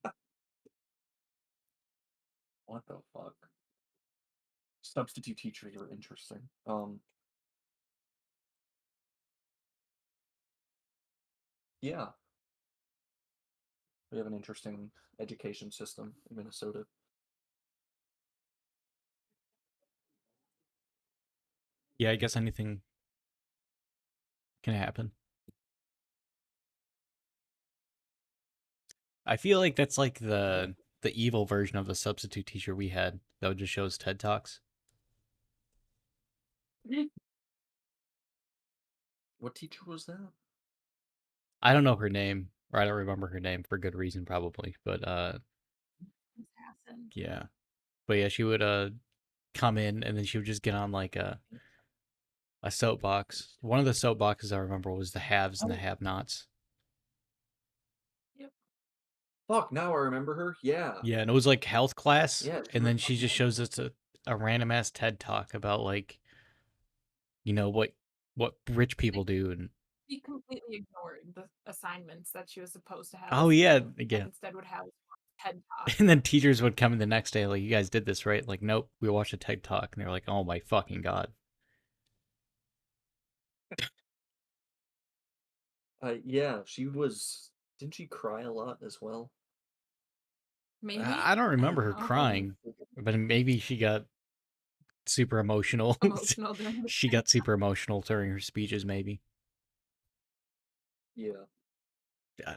What the fuck? Substitute teachers are interesting. Yeah. We have an interesting education system in Minnesota.
Yeah, I guess anything can happen. I feel like that's like the evil version of the substitute teacher we had that would just show us TED Talks.
What teacher was that?
I don't know her name, or I don't remember her name for good reason, probably. But
Assassin.
yeah. But yeah, she would come in and then she would just get on like a soapbox. One of the soapboxes I remember was the haves and the have-nots.
Yep.
Fuck, now I remember her. Yeah.
Yeah, and it was like health class.
Yeah,
And then she just shows us a random ass TED talk about like, what rich people do and
She completely ignored the assignments that she was supposed to have.
oh yeah,
and
again.
instead would have TED Talk.
And then teachers would come in the next day like, you guys did this, right? Like, nope, we watched a TED talk, and they're like, oh my fucking god.
Yeah, she was. Didn't she cry a lot as well?
Maybe
I don't remember her
know.
crying, but maybe she got super emotional.
Emotional during the
She got super emotional during her speeches, maybe.
Yeah,
Yeah,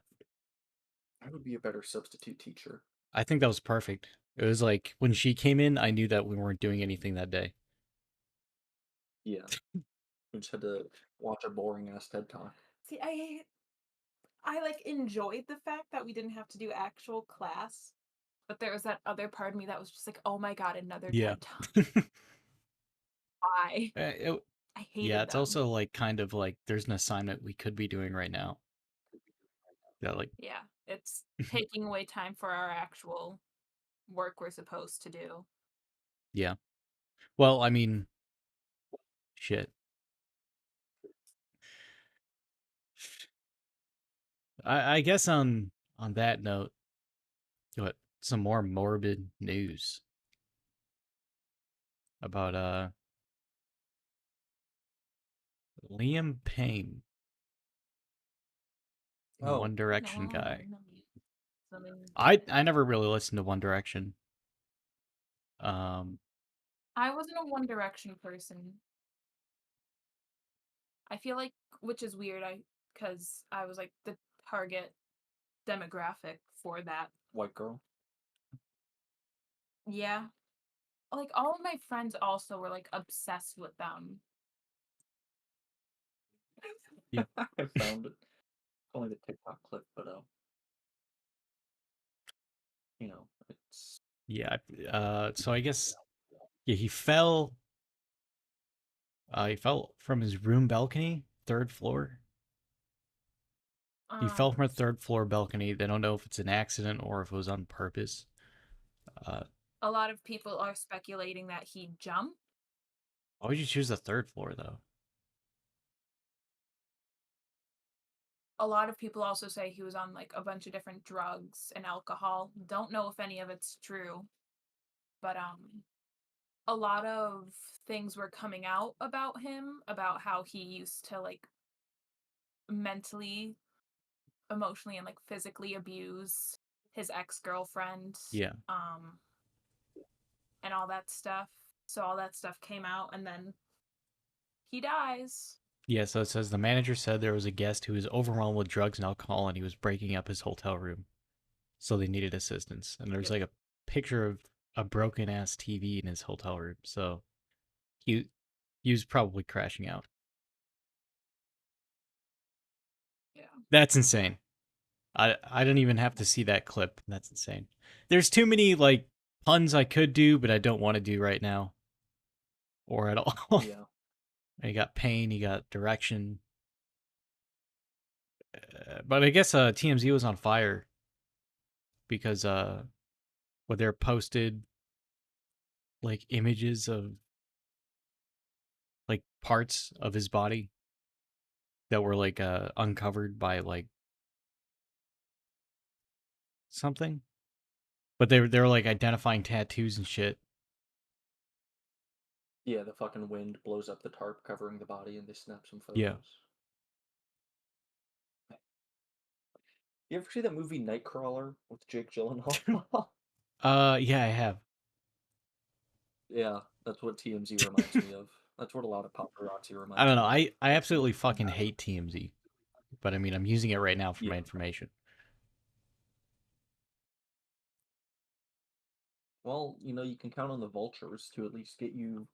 I would be a better substitute teacher.
I think that was perfect. It was like when she came in, I knew that we weren't doing anything that day.
Yeah, we just had to watch a boring ass TED talk.
See, I like enjoyed the fact that we didn't have to do actual class, but there was that other part of me that was just like, oh my god, another
Yeah.
TED talk. Why? I hated
Yeah, it's
them.
also like kind of like there's an assignment we could be doing right now. That like
Yeah, it's taking away time for our actual work we're supposed to do.
yeah. Well, I mean, shit. I guess on that note, what some more morbid news about Liam Payne,
Oh,
One Direction guy.
Something
I never really listened to One Direction. Um,
I wasn't a One Direction person. I feel like, which is weird, because I was like the target demographic for that.
white girl.
Yeah. Like all of my friends also were like obsessed with them.
Yeah.
I found it. Only the TikTok clip, but it's
yeah. So I guess yeah, he fell. He fell from his room balcony, third floor. He fell from a third floor balcony. They don't know if it's an accident or if it was on purpose.
A lot of people are speculating that he jumped.
Why would you choose the third floor though?
A lot of people also say he was on like a bunch of different drugs and alcohol. Don't know if any of it's true, but a lot of things were coming out about him, about how he used to like mentally, emotionally, and like physically abuse his ex-girlfriend.
Yeah.
And all that stuff. So all that stuff came out, and then he dies.
Yeah, so it says the manager said there was a guest who was overwhelmed with drugs and alcohol and he was breaking up his hotel room. So they needed assistance. And there's
Yep.
like a picture of a broken ass TV in his hotel room. So he was probably crashing out.
Yeah.
That's insane. I don't even have to see that clip. That's insane. There's too many like puns I could do, but I don't want to do right now. Or at all.
Yeah.
You got pain, you got direction. But I guess TMZ was on fire because what they're posted like images of like parts of his body that were like uncovered by like something. But they were like identifying tattoos and shit.
Yeah, the fucking wind blows up the tarp covering the body and they snap some photos.
Yeah.
You ever see that movie Nightcrawler with Jake Gyllenhaal?
Yeah, I have.
Yeah, that's what TMZ reminds me of. That's what a lot of paparazzi reminds
I don't know.
me of.
I absolutely fucking hate TMZ. But I mean, I'm using it right now for my
Yeah.
information.
Well, you can count on the vultures to at least get you,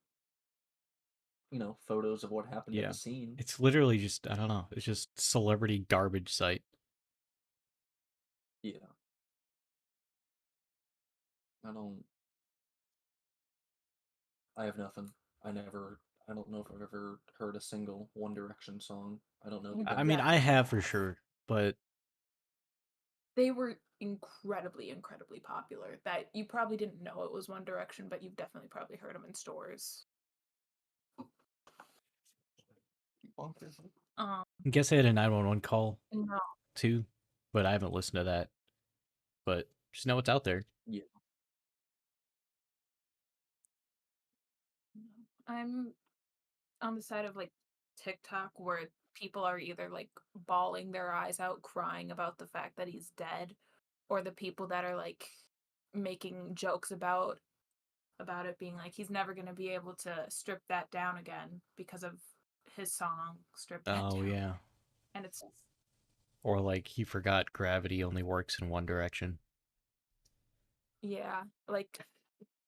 photos of what happened at
Yeah.
the scene.
It's literally just, I don't know. It's just celebrity garbage site.
Yeah. I have nothing. I don't know if I've ever heard a single One Direction song. I don't know the
I mean, I have for sure, but
They were incredibly, incredibly popular. That you probably didn't know it was One Direction, but you've definitely probably heard them in stores.
I guess they had a 911 call
No,
too, but I haven't listened to that. But just know it's out there.
Yeah.
I'm on the side of like TikTok where people are either like bawling their eyes out, crying about the fact that he's dead, or the people that are like making jokes about about it, being like he's never going to be able to strip that down again because of his song "Strip That
Oh
Down."
yeah.
And it's
Or like he forgot gravity only works in one direction.
yeah, like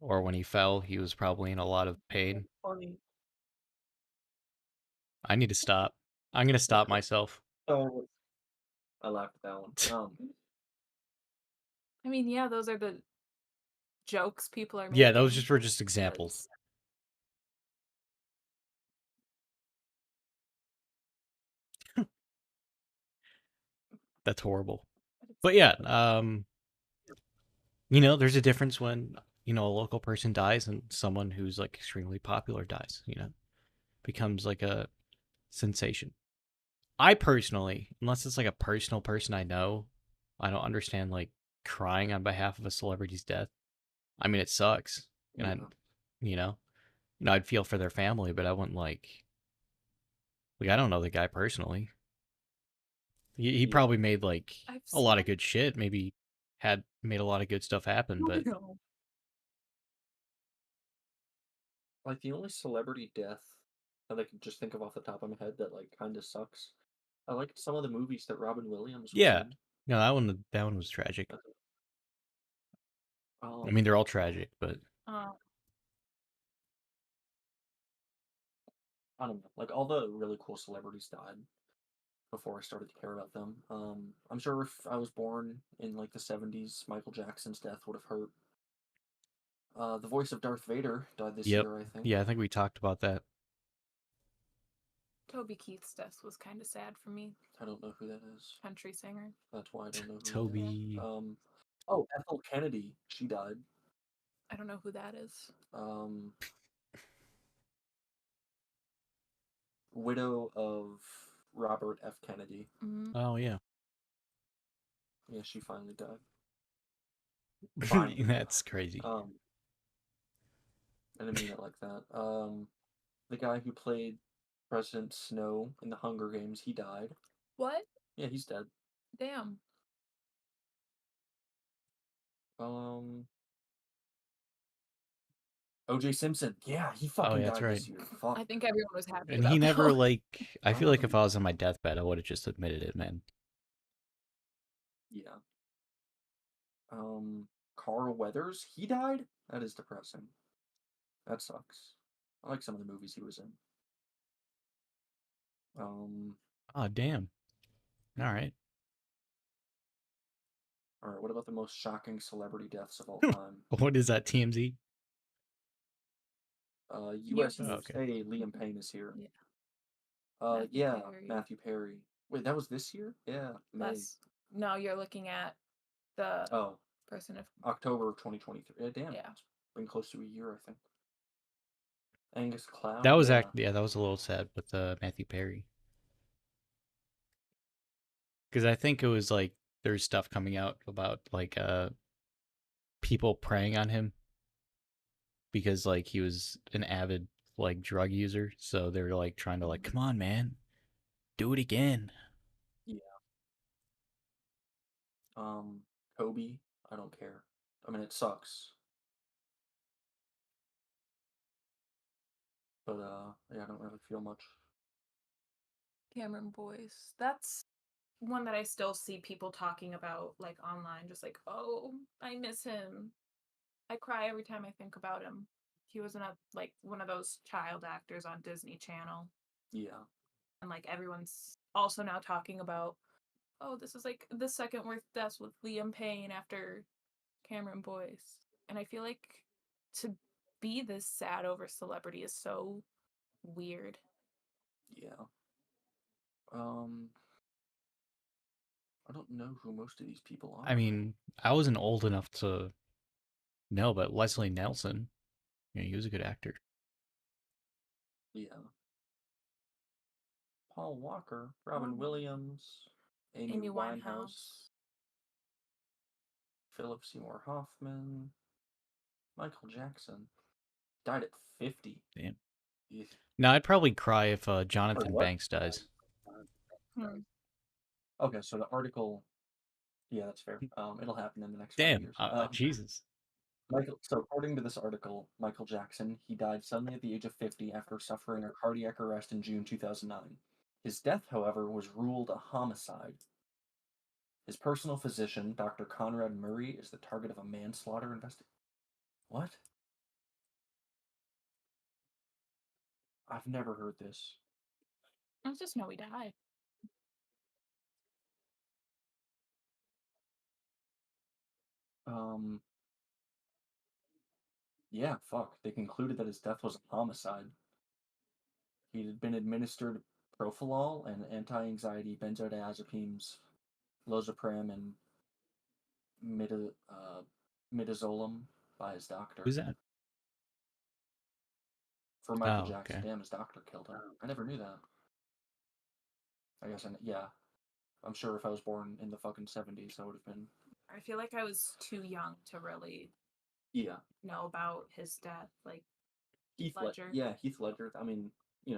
Or when he fell, he was probably in a lot of pain.
funny.
I need to stop. I'm gonna stop myself.
Oh, I laughed at that one.
I mean, yeah, those are the jokes people are making.
Yeah, those just were just examples.
'cause-
That's horrible.
but it's-
But yeah, there's a difference when, a local person dies and someone who's like extremely popular dies, becomes like a sensation. I personally, unless it's like a personal person I know, I don't understand like crying on behalf of a celebrity's death. I mean, it sucks. And
Yeah.
I'd feel for their family, but I wouldn't like I don't know the guy personally. He
Yeah.
probably made like
I've
a lot of
seen-
good shit, maybe had made a lot of good stuff happen, but
No.
Like the only celebrity death that I can just think of off the top of my head that like kind of sucks. I liked some of the movies that Robin Williams was
yeah.
in.
No, that one was tragic. I mean, they're all tragic, but
I don't know. Like all the really cool celebrities died before I started to care about them. I'm sure if I was born in like the 70s, Michael Jackson's death would have hurt. The voice of Darth Vader died this
yep.
year, I think.
Yeah, I think we talked about that.
Toby Keith's death was kind of sad for me.
I don't know who that is.
Country singer.
That's why I don't know who
Toby.
It is. Oh, Ethel Kennedy. She died.
I don't know who that is.
Widow of Robert F. Kennedy.
Oh yeah.
Yeah, she finally died.
That's crazy.
I didn't mean it like that. The guy who played President Snow in the Hunger Games, he died.
What?
Yeah, he's dead.
Damn.
O.J. Simpson. Yeah, he fucking
yeah, that's
died
right.
this year. Fuck.
I think everyone was happy.
And
about
he never
that.
like I feel like if I was on my deathbed, I would have just admitted it, man.
Yeah. Carl Weathers, he died? That is depressing. That sucks. I like some of the movies he was in.
Oh damn. Alright.
Alright, what about the most shocking celebrity deaths of all time?
What is that, TMZ?
US
Yes.
News.
Okay.
Hey, Liam Payne is here.
Yeah.
Yeah,
Perry.
Matthew Perry. Wait, that was this year? Yeah, May.
No, you're looking at the
Oh,
person of
October of 2023. Damn.
Yeah.
It's been close to a year, I think. Angus Cloud.
That was
yeah.
that was a little sad with Matthew Perry. Because I think it was like there's stuff coming out about like people preying on him because like he was an avid like drug user, so they were like trying to like, come on, man, do it again.
Yeah. Kobe, I don't care. I mean, it sucks. But yeah, I don't really feel much.
Cameron Boyce. That's one that I still see people talking about like online, just like, oh, I miss him. I cry every time I think about him. He was like one of those child actors on Disney Channel.
Yeah.
And like everyone's also now talking about, oh, this is like the second worst death with Liam Payne after Cameron Boyce. And I feel like to be this sad over celebrity is so weird.
Yeah. I don't know who most of these people are.
I mean, I wasn't old enough to know, but Leslie Nelson, he was a good actor.
Yeah. Paul Walker, Robin Williams, Amy Winehouse, Philip Seymour Hoffman, Michael Jackson. Died at 50.
Damn.
Yeah.
No, I'd probably cry if Jonathan
what?
Banks dies.
Okay, so the article. Yeah, that's fair. It'll happen in the next 5
Damn,
years.
Jesus.
So according to this article, Michael Jackson, he died suddenly at the age of 50 after suffering a cardiac arrest in June 2009. His death, however, was ruled a homicide. His personal physician, Dr. Conrad Murray, is the target of a manslaughter investigation. What? I've never heard this.
I just know he died.
Yeah, fuck. They concluded that his death was a homicide. He had been administered Profilol and anti-anxiety benzodiazepines, Lozapram, and midazolam by his doctor.
Who's that?
For Michael
Oh,
Jackson.
okay.
Damn, his doctor killed him. I never knew that. I guess, yeah. I'm sure if I was born in the fucking 70s, I would have been.
I feel like I was too young to really
Yeah.
know about his death. Like,
Heath
Ledger.
Yeah, Heath Ledger. I mean,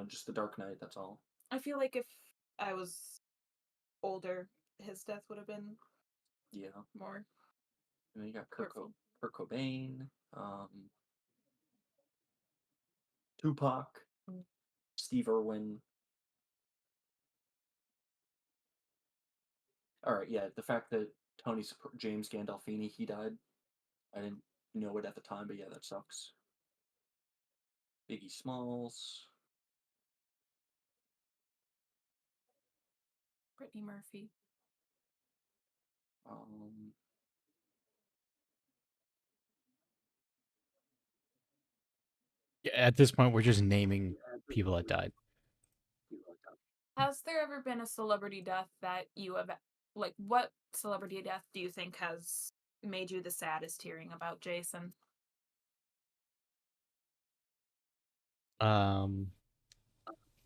just The Dark Knight, that's all.
I feel like if I was older, his death would have been
Yeah.
more.
And then you got
hurtful.
Kurt Cobain, Tupac, Steve Irwin. All right, yeah. The fact that James Gandolfini, he died. I didn't know it at the time, but yeah, that sucks. Biggie Smalls.
Brittany Murphy.
Yeah, at this point, we're just naming people that died.
Has there ever been a celebrity death that you have, like, what celebrity death do you think has made you the saddest hearing about Jason?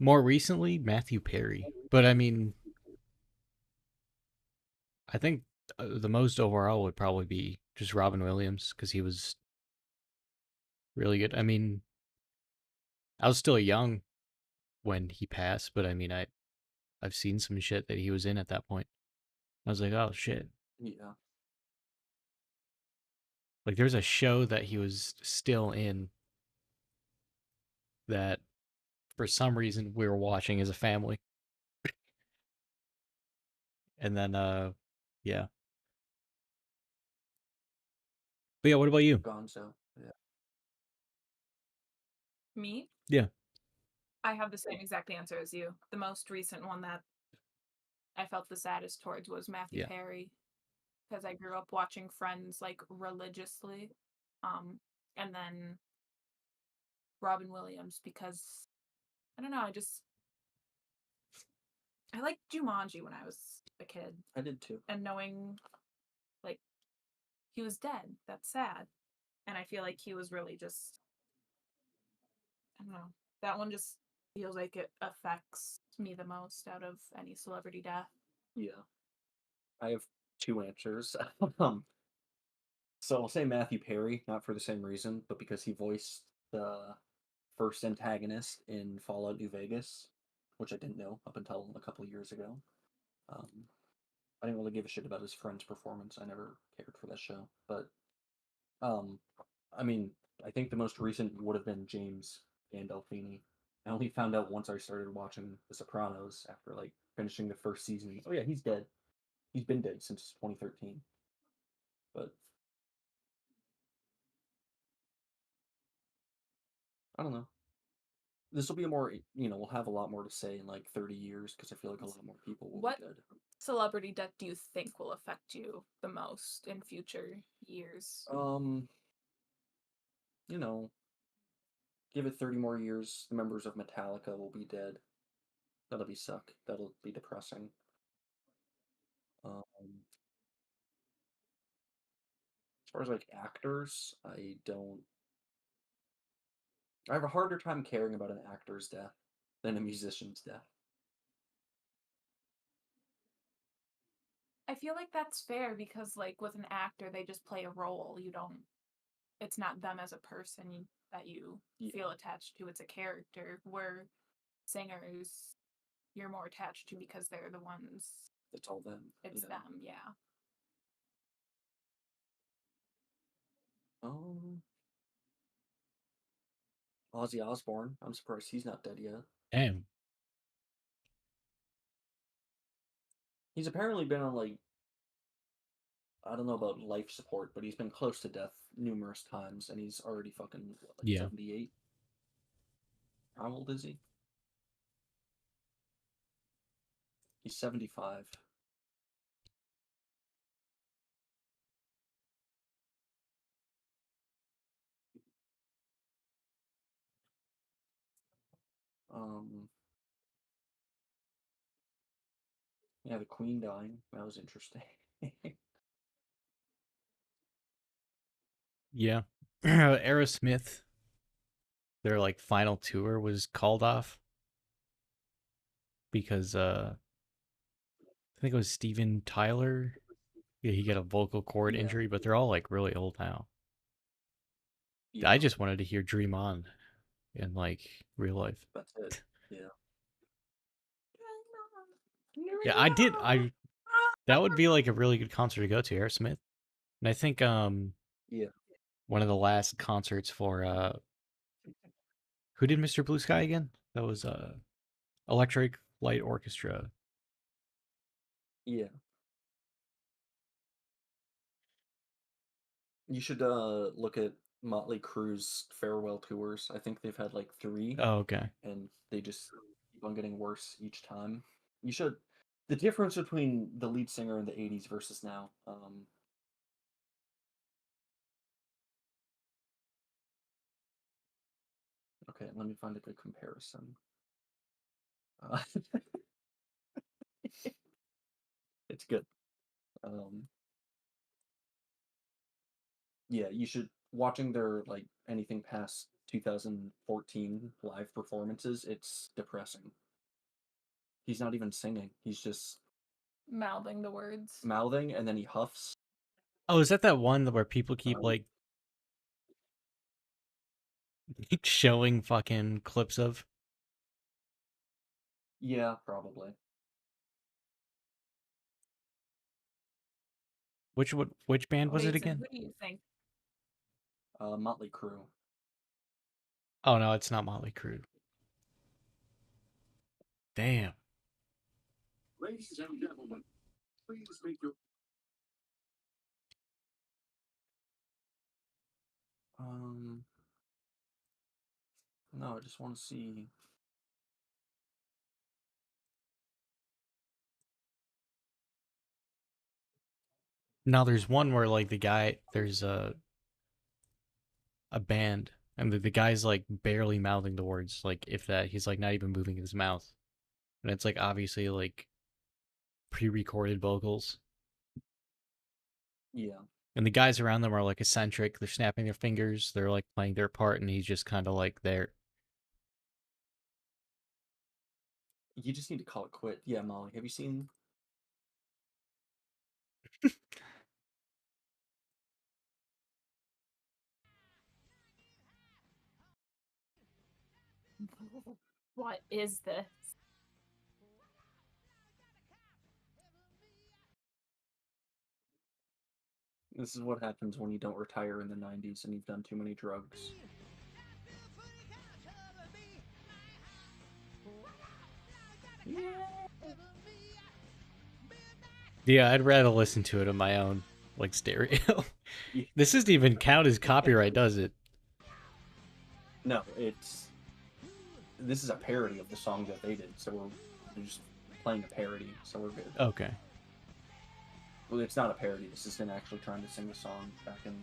More recently, Matthew Perry. But I mean, I think the most overall would probably be just Robin Williams because he was really good. I mean, I was still young when he passed, but I mean, I've seen some shit that he was in at that point. I was like, oh shit.
Yeah.
Like, there's a show that he was still in that for some reason we were watching as a family. And then, yeah. But yeah, what about you?
Gonzo. Yeah.
Me?
Yeah.
I have the same exact answer as you. The most recent one that I felt the saddest towards was Matthew
Yeah.
Perry, because I grew up watching Friends like religiously, and then Robin Williams because I don't know. I liked Jumanji when I was a kid,
I did too.
and knowing like he was dead, that's sad, and I feel like he was really just I don't know. That one just feels like it affects me the most out of any celebrity death.
Yeah. I have two answers. So I'll say Matthew Perry, not for the same reason, but because he voiced the first antagonist in Fallout New Vegas, which I didn't know up until a couple of years ago. I didn't really give a shit about his friend's performance. I never cared for that show. But I mean, I think the most recent would have been James Gandolfini. I only found out once I started watching The Sopranos after like finishing the first season. Oh yeah, he's dead. He's been dead since 2013. But I don't know. This will be a more, we'll have a lot more to say in like 30 years because I feel like a lot more people will
What
be dead.
celebrity death do you think will affect you the most in future years?
You know, give it 30 more years, the members of Metallica will be dead. That'll be suck. That'll be depressing. As far as like actors, I have a harder time caring about an actor's death than a musician's death.
I feel like that's fair because like with an actor they just play a role. It's not them as a person that you feel attached to. It's a character. Where singers you're more attached to because they're the ones.
It's all them.
It's them, yeah.
Ozzy Osbourne. I'm surprised he's not dead yet.
Damn.
He's apparently been on like, I don't know about life support, but he's been close to death numerous times, and he's already fucking what, like
Yeah.
78. How old is he? He's 75. Yeah, the Queen dying. That was interesting.
Yeah. Aerosmith, their like final tour was called off because I think it was Steven Tyler. Yeah, he got a vocal cord
Yeah.
injury, but they're all like really old now.
Yeah,
I just wanted to hear Dream On in like real life.
that's it. Yeah.
Yeah, I did. That would be like a really good concert to go to, Aerosmith. And I think
Yeah.
one of the last concerts for who did Mr. Blue Sky again? That was Electric Light Orchestra.
Yeah. You should look at Motley Crue's farewell tours. I think they've had like 3,
Oh, okay.
and they just keep on getting worse each time. You should. The difference between the lead singer in the 80s versus now. Okay, let me find a good comparison. It's good. Yeah, you should watching their like anything past 2014 live performances. It's depressing. He's not even singing. He's just
Mouthing the words.
mouthing, and then he huffs.
Oh, is that one where people keep like showing fucking clips of?
Yeah, probably.
Which band was it
Jason,
again?
who do you think?
Motley Crue.
Oh no, it's not Motley Crue. Damn.
Ladies and gentlemen, please make your
No, I just want to see.
Now there's one where like there's a band and the guy's like barely mouthing the words, like if that, he's like not even moving his mouth. And it's like obviously like pre-recorded vocals.
Yeah.
And the guys around them are like eccentric, they're snapping their fingers, they're like playing their part, and he's just kind of like there.
You just need to call it quit. Yeah, Molly, have you seen?
What is this?
This is what happens when you don't retire in the 90s and you've done too many drugs.
Yeah, I'd rather listen to it on my own, like stereo.
Yeah.
This doesn't even count as copyright, does it?
No, this is a parody of the song that they did, so we're just playing a parody, so we're good.
Okay.
Well, it's not a parody. This is him actually trying to sing the song back in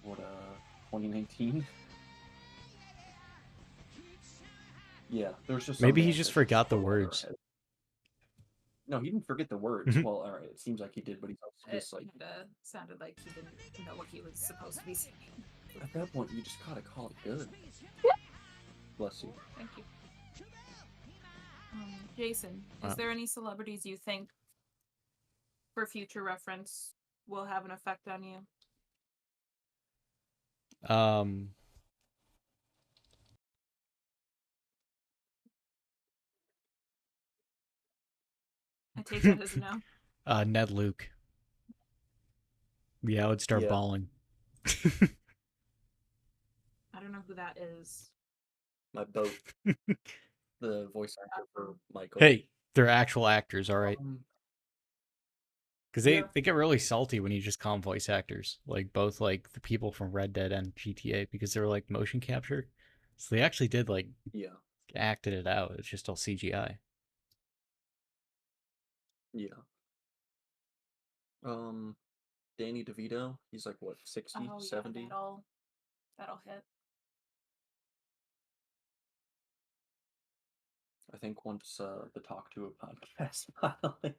2019. Yeah, there's just
Maybe he just forgot the words.
No, he didn't forget the words.
Mhm.
Well, all right, it seems like he did, but he's also
It
just like
sounded like he didn't know what he was supposed to be singing.
at that point you just gotta call it good. Bless you.
Thank you. Jason, is there any celebrities you think, for future reference, will have an effect on you? I take that as a no.
Ned Luke. Yeah, I would start
Yeah.
bawling.
I don't know who that is.
My boat, the voice actor for Michael.
Hey, they're actual actors, all right. Because
Yeah.
they get really salty when you just call them voice actors, like both like the people from Red Dead and GTA, because they're like motion capture. So they actually did like
Yeah,
acted it out. It's just all CGI.
yeah. Danny DeVito, he's like what, 60,
Oh
70?
yeah, that'll hit.
I think once the Talk to a podcast pilot.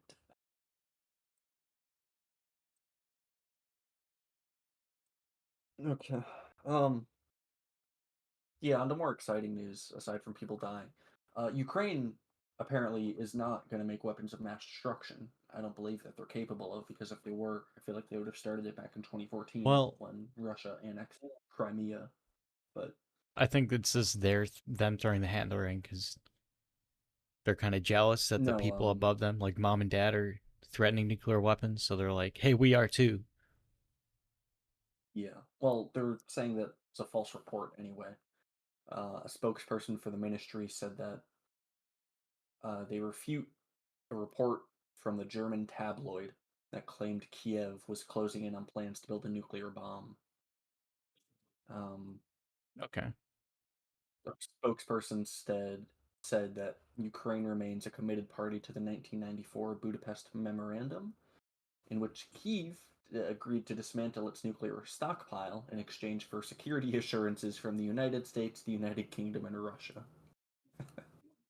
Okay. Yeah, on to more exciting news, aside from people dying. Ukraine apparently is not going to make weapons of mass destruction. I don't believe that they're capable of, because if they were, I feel like they would have started it back in 2014
Well,
when Russia annexed Crimea. But
I think it's just them throwing the hat in the ring because they're kind of jealous that the
no,
people above them, like mom and dad, are threatening nuclear weapons. So they're like, "Hey, we are too."
yeah. Well, they're saying that it's a false report anyway. A spokesperson for the ministry said that they refute a report from the German tabloid that claimed Kiev was closing in on plans to build a nuclear bomb. Um,
Okay.
the spokesperson said that Ukraine remains a committed party to the 1994 Budapest Memorandum, in which Kiev agreed to dismantle its nuclear stockpile in exchange for security assurances from the United States, the United Kingdom, and Russia.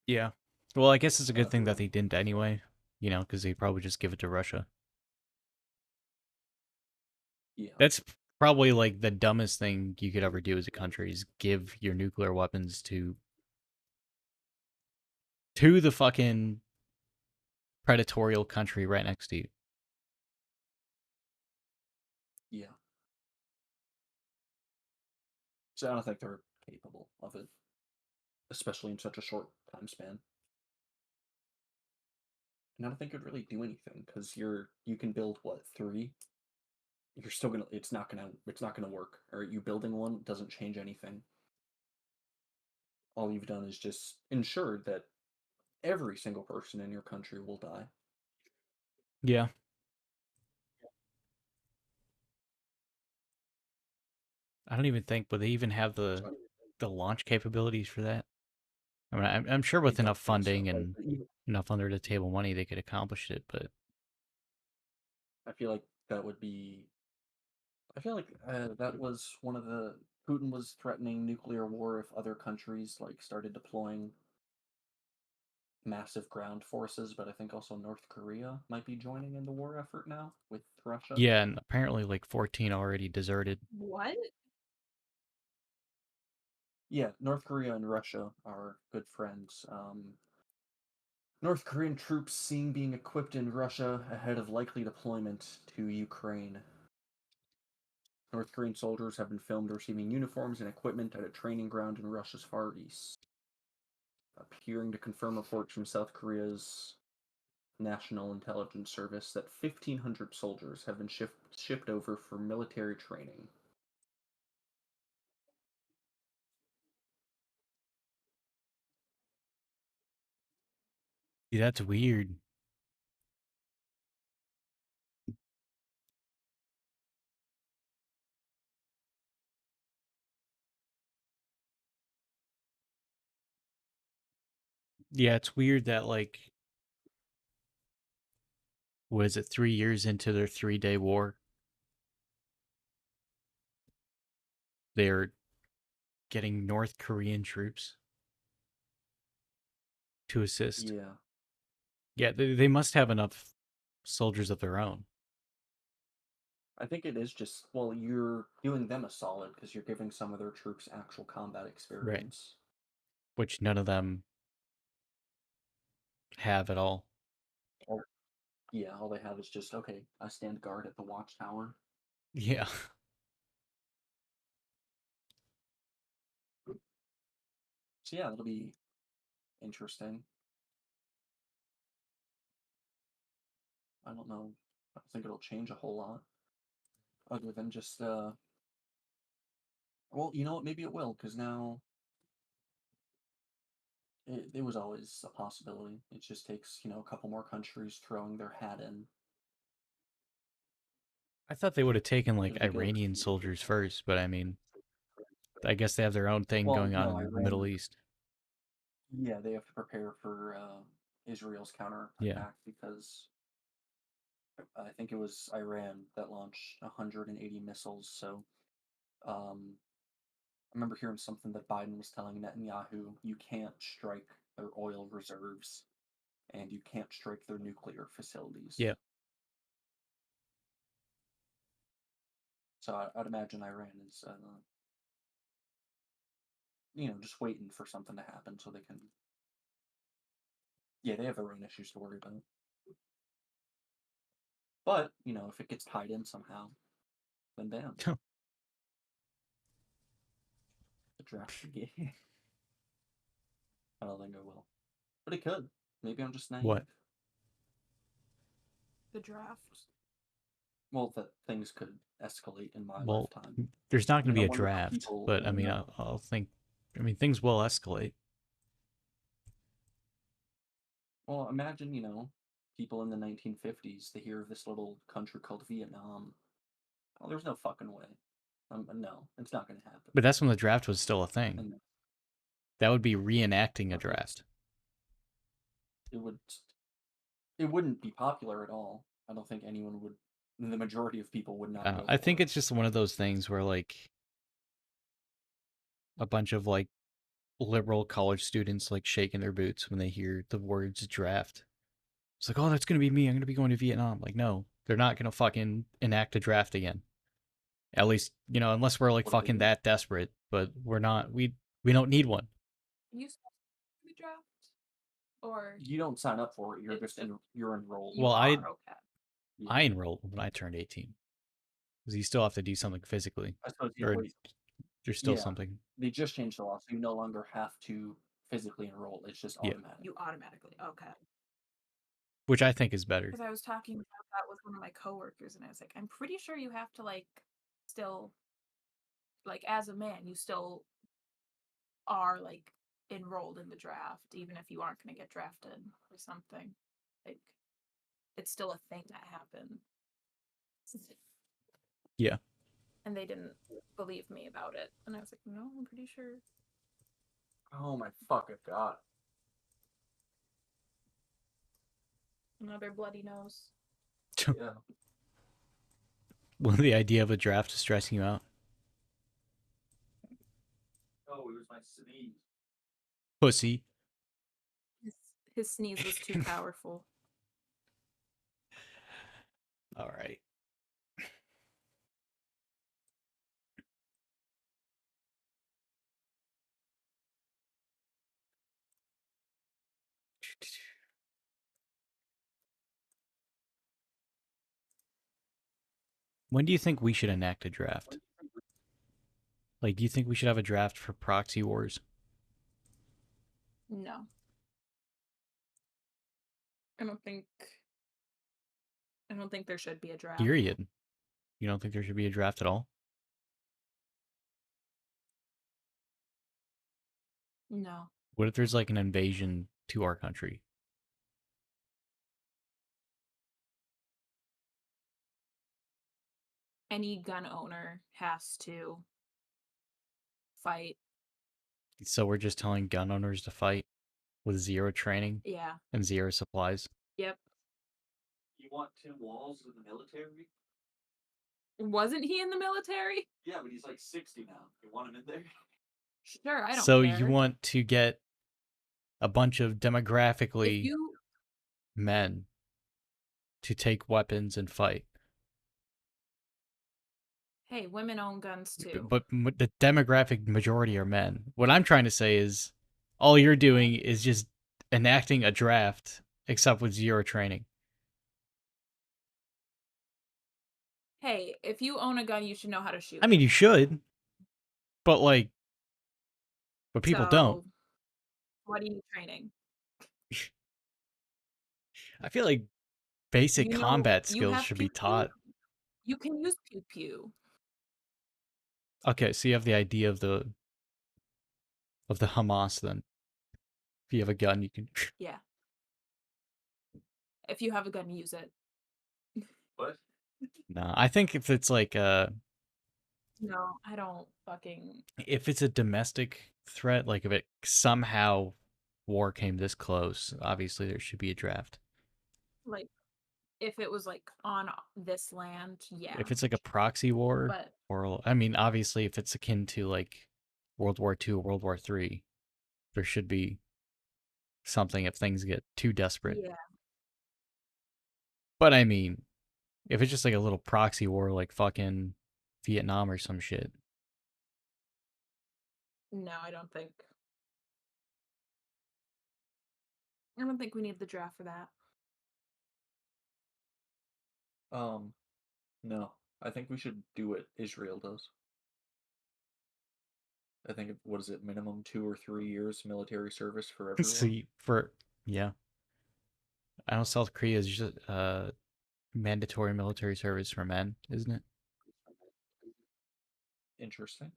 Yeah. Well, I guess it's a good thing that
Uh,
they didn't anyway, because they probably just give it to Russia.
yeah,
That's probably like the dumbest thing you could ever do as a country is give your nuclear weapons to the fucking predatorial country right next to you.
yeah. So I don't think they're capable of it, especially in such a short time span. And I don't think it would really do anything because you can build what, three? You're still gonna it's not gonna work. Or you building one doesn't change anything. All you've done is just ensured that every single person in your country will die.
Yeah. I don't even think, but they even have the
So
launch capabilities for that. I mean, I'm sure
I
with
don't
enough
think so.
funding and enough under the table money, they could accomplish it. But
I feel like that would be. I feel like that was one of the Putin was threatening nuclear war if other countries like started deploying massive ground forces, but I think also North Korea might be joining in the war effort now with Russia.
yeah, and apparently like 14 already deserted.
What?
Yeah, North Korea and Russia are good friends. North Korean troops seen being equipped in Russia ahead of likely deployment to Ukraine. North Korean soldiers have been filmed receiving uniforms and equipment at a training ground in Russia's Far East, appearing to confirm reports from South Korea's National Intelligence Service that 1,500 soldiers have been shipped over for military training.
Yeah, that's weird. Yeah, it's weird that like, was it 3 years into their 3-day war, they're getting North Korean troops to assist.
Yeah,
Yeah, they must have enough soldiers of their own.
I think it is just, well, you're doing them a solid because you're giving some of their troops actual combat
Right.
experience.
Which none of them have at all.
All, yeah, all they have is just, okay, I stand guard at the watchtower.
Yeah.
So yeah, it'll be interesting. I don't know. I don't think it'll change a whole lot other than just Well, you know what? Maybe it will, because now it was always a possibility. It just takes, a couple more countries throwing their hat in.
I thought they would have taken like
Because
Iranian soldiers first, but I mean, I guess they have their own thing
Well,
going on
no,
in the Middle
Iran.
East.
Yeah, they have to prepare for Israel's counter
Yeah.
attack because I think it was Iran that launched 180 missiles. So, I remember hearing something that Biden was telling Netanyahu, you can't strike their oil reserves and you can't strike their nuclear facilities.
Yeah.
So I'd imagine Iran is, just waiting for something to happen so they can. Yeah, they have their own issues to worry about. But if it gets tied in somehow, then bam, the draft begins. I don't think it will, but it could. Maybe I'm just naive.
What?
The draft.
Well, that things could escalate in my
Well,
lifetime.
there's not going to
I
be a
wonder how
draft,
people
but I
will
mean,
know.
I'll think. I mean, things will escalate.
Well, imagine, people in the 1950s, they hear of this little country called Vietnam. Oh, there's no fucking way. No, it's not going to happen.
But that's when the draft was still a thing.
And
That would be reenacting a draft.
it wouldn't be popular at all. I don't think anyone would. The majority of people would not. Go
I
for
think
it.
it's just one of those things where like a bunch of like liberal college students like shaking their boots when they hear the words draft. It's like, oh, that's gonna be me. I'm gonna be going to Vietnam. Like, no, they're not gonna fucking enact a draft again. At least, unless we're like
What do they
fucking
do?
that desperate. But we're not. We don't need one.
You supposed to do the draft, or
You don't sign up for it. You're
It's
just you're enrolled.
you
Well,
are
I-
okay.
Yeah.
I enrolled when I turned 18. Because you still have to do something physically.
I suppose you
Or
wait.
there's still
Yeah.
something.
They just changed the law, so you no longer have to physically enroll. It's just
Yeah.
automatic.
You automatically okay.
Which I think is better.
Because I was talking about that with one of my coworkers, and I was like, I'm pretty sure you have to still, as a man, you still are enrolled in the draft, even if you aren't going to get drafted or something. It's still a thing that happened.
Yeah.
And they didn't believe me about it, and I was like, no, I'm pretty sure.
Oh my fucking god.
Another bloody nose.
Yeah.
Well, the idea of a draft is stressing you out.
Oh, it was my sneeze.
Pussy.
His sneeze was too powerful.
All right. When do you think we should enact a draft? Like, do you think we should have a draft for proxy wars?
No. I don't think there should be a draft.
Period. You don't think there should be a draft at all?
No.
What if there's like an invasion to our country?
Any gun owner has to fight.
So we're just telling gun owners to fight with zero training
Yeah.
and zero supplies?
Yep.
You want Tim Walz in the military?
Wasn't he in the military?
Yeah, but he's like 60 now. You want him in there?
Sure, I don't
So
care.
you want to get a bunch of
If
demographically
you
men to take weapons and fight.
Hey, women own guns too.
But the demographic majority are men. What I'm trying to say is all you're doing is just enacting a draft, except with zero training.
Hey, if you own a gun, you should know how to shoot.
I mean, you should, but people don't.
So, what are you training?
I feel like basic
You know,
combat
you
skills
have
should be
pew-pew?
taught.
You can use pew pew.
Okay, so you have the idea of the Hamas then. If you have a gun, you can.
Yeah. If you have a gun, use it.
What?
No, I think if it's like
No, I don't fucking.
if it's a domestic threat, like if it somehow war came this close, obviously there should be a draft.
Like, if it was like on this land, yeah.
If it's like a proxy war,
But
or I mean, obviously if it's akin to like World War II, World War III, there should be something if things get too desperate.
yeah,
But I mean, if it's just like a little proxy war, like fucking Vietnam or some shit,
no, I don't think. I don't think we need the draft for that.
No. I think we should do what Israel does. I think what is it, minimum 2 or 3 years military service for everyone.
see yeah. I know South Korea is just mandatory military service for men, isn't it?
Interesting.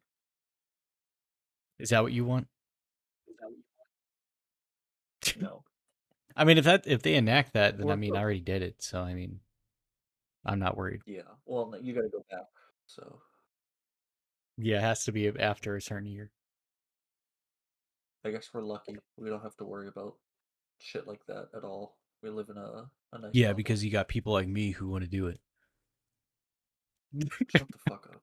Is that what you want?
No.
I mean, if they enact that, then I
Or-
mean, I already did it, so I mean, I'm not worried.
Yeah. Well, no, you got to go back. So
Yeah, it has to be after a certain year.
I guess we're lucky. We don't have to worry about shit like that at all. We live in a nice
Yeah,
bubble.
because you got people like me who want to do it.
Shut the fuck up.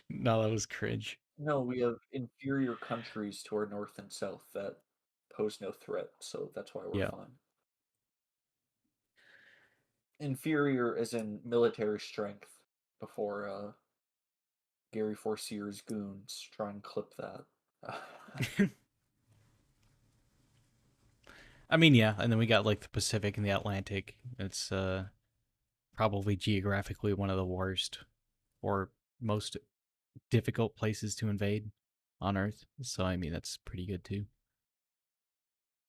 No, that was cringe.
No, we have inferior countries to our north and south that pose no threat, so that's why we're
Yeah.
fine. Inferior as in military strength before Gary Forcier's goons try and clip that.
I mean, yeah, and then we got like the Pacific and the Atlantic. It's probably geographically one of the worst or most difficult places to invade on Earth. So I mean, that's pretty good too.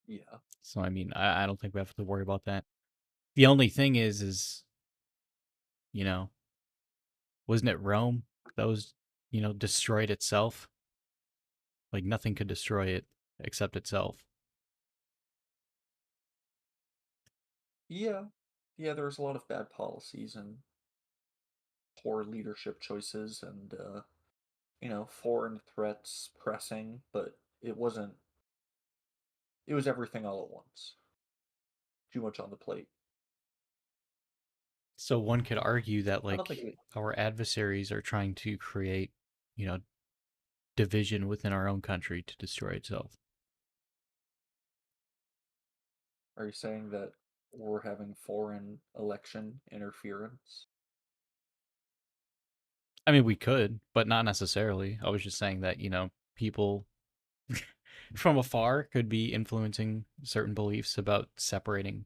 Yeah.
So I mean, I don't think we have to worry about that. The only thing is you know, wasn't it Rome that was destroyed itself? Like nothing could destroy it except itself.
Yeah. Yeah, there's a lot of bad policies and poor leadership choices and foreign threats pressing, but it wasn't it was everything all at once. Too much on the plate.
So one could argue that
I don't think
like our adversaries are trying to create, you know, division within our own country to destroy itself.
Are you saying that we're having foreign election interference?
I mean, we could, but not necessarily. I was just saying that, people from afar could be influencing certain beliefs about separating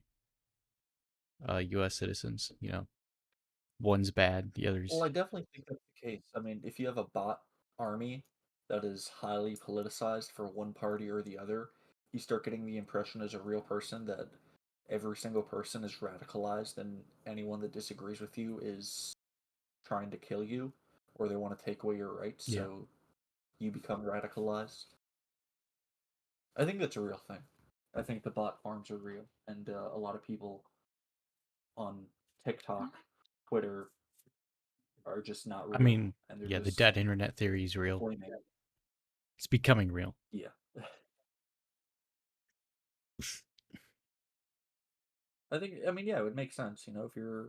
US citizens, One's bad, the other's
Well, I definitely think that's the case. I mean, if you have a bot army that is highly politicized for one party or the other, you start getting the impression as a real person that every single person is radicalized and anyone that disagrees with you is trying to kill you or they want to take away your rights,
Yeah.
so you become radicalized. I think that's a real thing. I think the bot farms are real, and a lot of people on TikTok, Twitter are just not real.
I mean,
and they're
yeah, the
just
dead internet theory is real.
pointing at
It's becoming real.
yeah. I mean, yeah, it would make sense, if you're,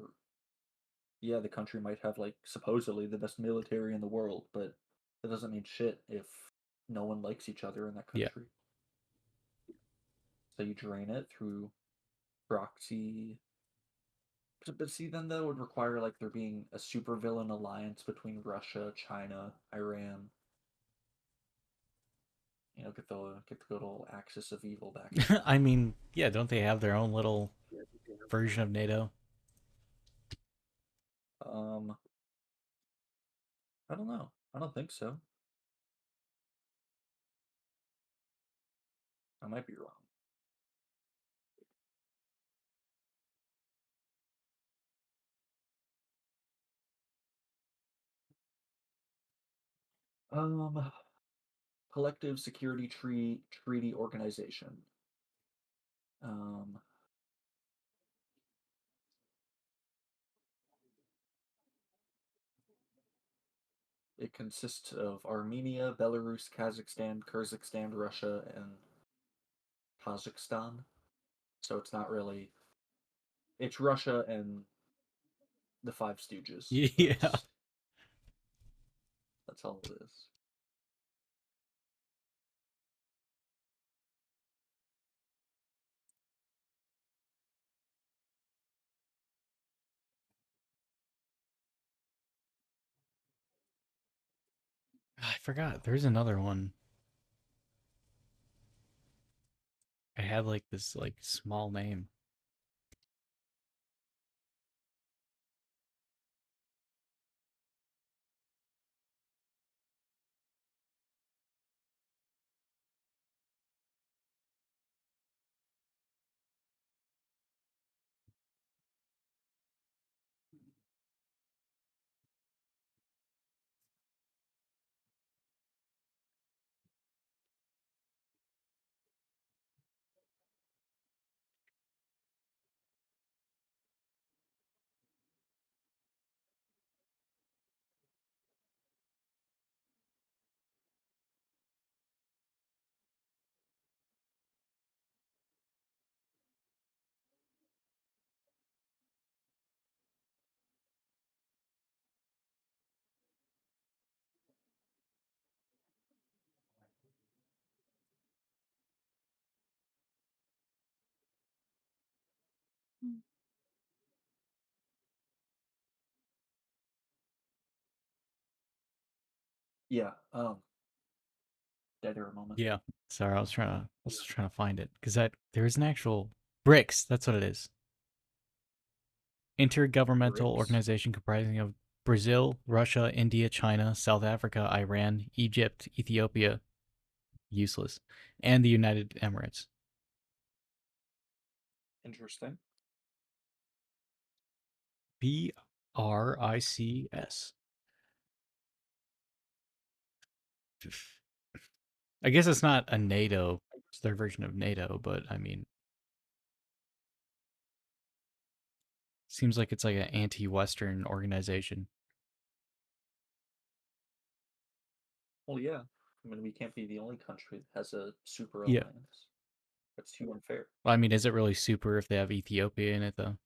yeah, the country might have, like, supposedly the best military in the world, but that doesn't mean shit if no one likes each other in that
Yeah.
country. So you drain it through proxy. But see, then that would require, like, there being a supervillain alliance between Russia, China, Iran. Get the good old axis of evil back.
I mean, yeah, don't they have their own little version of NATO?
I don't know. I don't think so. I might be wrong. Collective Security Treaty Organization. Um, it consists of Armenia, Belarus, Kazakhstan, Kyrgyzstan, Russia, and Kazakhstan. So it's not really. It's Russia and the Five Stooges.
Yeah.
That's all it is.
I forgot. There's another one. I had like this like small name.
Yeah. Dead air a moment.
Yeah. Sorry, I was trying to find it because there's an actual BRICS. That's what it is. Intergovernmental
BRICS?
organization comprising of Brazil, Russia, India, China, South Africa, Iran, Egypt, Ethiopia, useless, and the United Emirates.
Interesting.
BRICS. I guess it's not a NATO. It's their version of NATO, but I mean, seems like it's like an anti-Western organization.
Well, yeah. I mean, we can't be the only country that has a super
Yeah.
alliance. That's too unfair.
Well, I mean, is it really super if they have Ethiopia in it, though?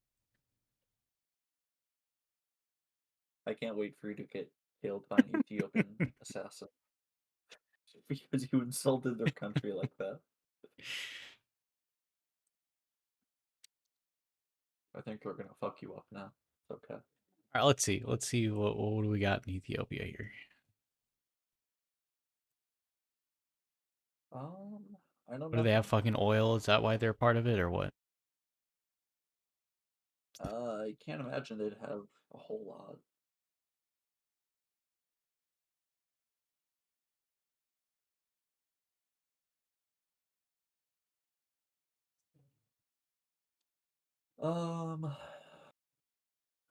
I can't wait for you to get killed by an Ethiopian assassin because you insulted their country like that. I think they're gonna fuck you up now. It's okay.
All right, let's see. Let's see what do we got in Ethiopia here.
I know
What do they have?
nothing.
Fucking oil? Is that why they're part of it, or what?
I can't imagine they'd have a whole lot.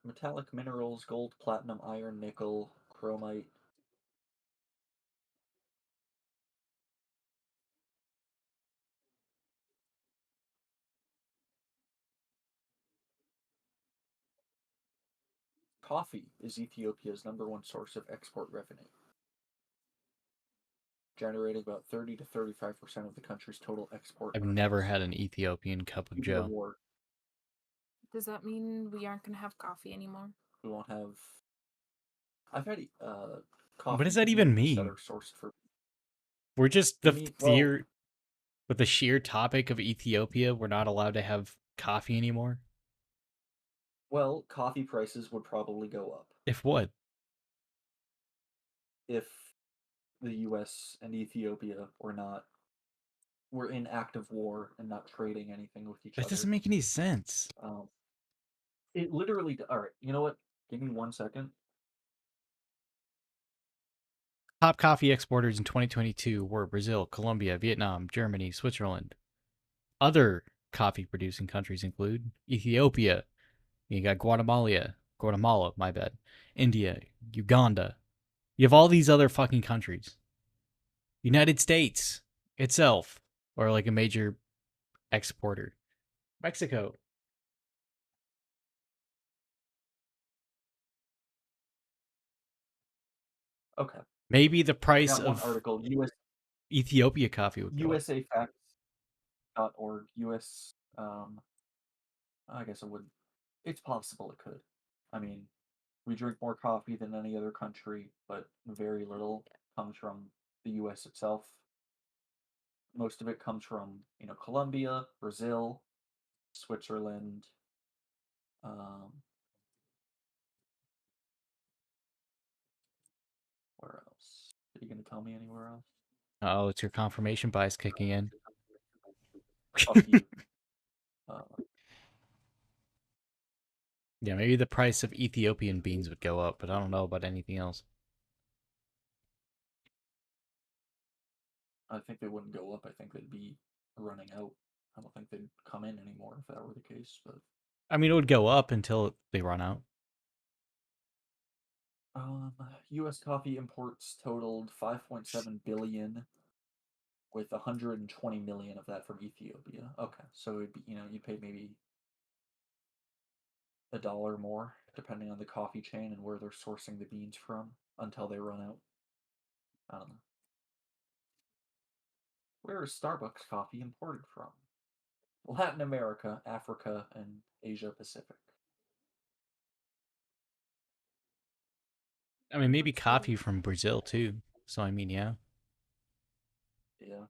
Metallic minerals: gold, platinum, iron, nickel, chromite. Coffee is Ethiopia's #1 source of export revenue, generating about 30 to 35% of the country's total export
I've
earnings.
never had an Ethiopian cup of
Due to the
joe.
war,
Does that mean we aren't gonna have coffee anymore?
we won't have. I've had coffee.
What does that even
beans that
mean?
are sourced for.
We're just
I mean, well,
with the sheer topic of Ethiopia, we're not allowed to have coffee anymore.
Well, coffee prices would probably go up
If what?
if the U.S. and Ethiopia were in active war and not trading anything with each
That
other.
doesn't make any sense.
It literally. All right, you know what? Give me 1 second.
Top coffee exporters in 2022 were Brazil, Colombia, Vietnam, Germany, Switzerland. Other coffee producing countries include Ethiopia. You got Guatemala, my bad. India, Uganda, You have all these other fucking countries. United States itself, or like a major exporter. Mexico.
Okay.
Maybe the
I
price
got one
of
article,
Ethiopia coffee would go up.
usafacts.org, US, I guess it would, it's possible it could. I mean, we drink more coffee than any other country, but very little comes from the US itself. Most of it comes from, Colombia, Brazil, Switzerland, um, where else? Are you gonna tell me anywhere else?
Oh, it's your confirmation bias kicking in.
Fuck you.
Yeah, maybe the price of Ethiopian beans would go up, but I don't know about anything else.
I think they wouldn't go up. I think they'd be running out. I don't think they'd come in anymore if that were the case. But
I mean, it would go up until they run out.
U.S. coffee imports totaled 5.7 billion, with 120 million of that from Ethiopia. Okay, so it'd be, you'd pay maybe $1 more depending on the coffee chain and where they're sourcing the beans from until they run out. I don't know. Where is Starbucks coffee imported from? Latin America, Africa, and Asia Pacific.
I mean, maybe coffee from Brazil too. So I mean, yeah.
Yeah.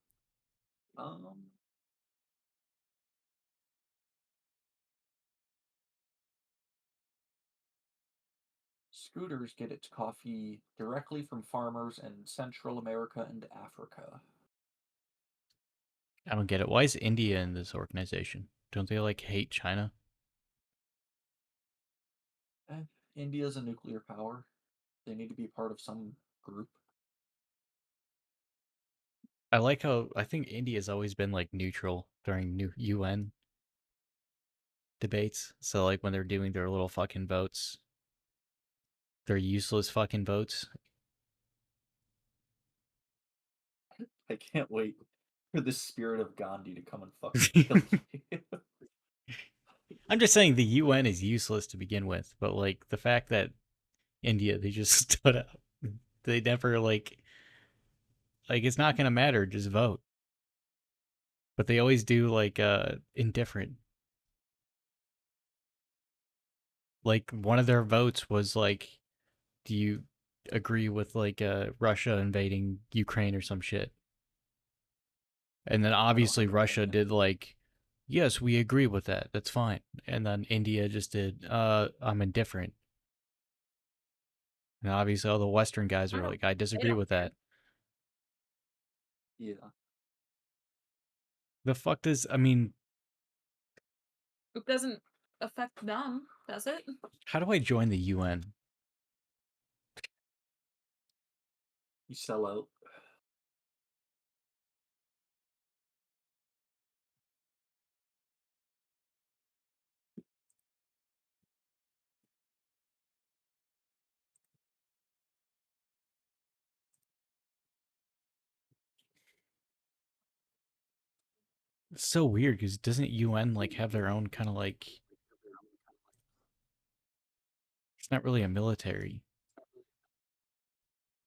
Scooters get its coffee directly from farmers in Central America and Africa.
I don't get it. Why is India in this organization? Don't they like hate China?
India's a nuclear power. They need to be part of some group.
I like how I think India's always been like neutral during new UN debates. So like when they're doing their little fucking votes, they're useless fucking votes.
I can't wait for the spirit of Gandhi to come and fucking kill you.
I'm just saying the UN is useless to begin with, but like the fact that India they just stood up, they never like it's not gonna matter, just vote. But they always do like indifferent. Like one of their votes was like, do you agree with like Russia invading Ukraine or some shit? And then obviously Russia did like, yes, we agree with that. That's fine. And then India just did, I'm indifferent. And obviously all the Western guys were like, I disagree with that.
Yeah.
The fuck does, I mean,
It doesn't affect them, does it?
how do I join the UN?
You sell out.
It's so weird because doesn't UN like have their own kind of like, it's not really a military.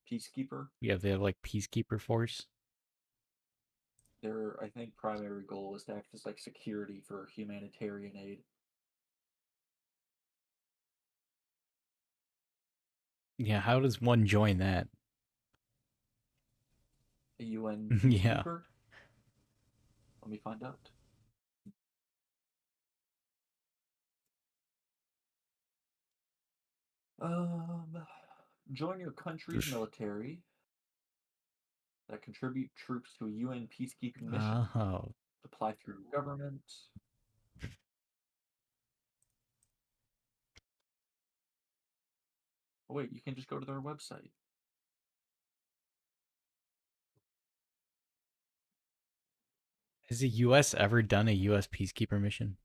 Peacekeeper.
Yeah, they have like peacekeeper force.
Their, I think, primary goal is to act as like security for humanitarian aid.
Yeah, how does one join that?
A UN
Yeah.
peacekeeper? Let me find out. Join your country's military that contribute troops to a UN peacekeeping mission.
Oh.
Apply through government. Oh, wait, you can just go to their website.
Has the U.S. ever done a U.S. peacekeeper mission?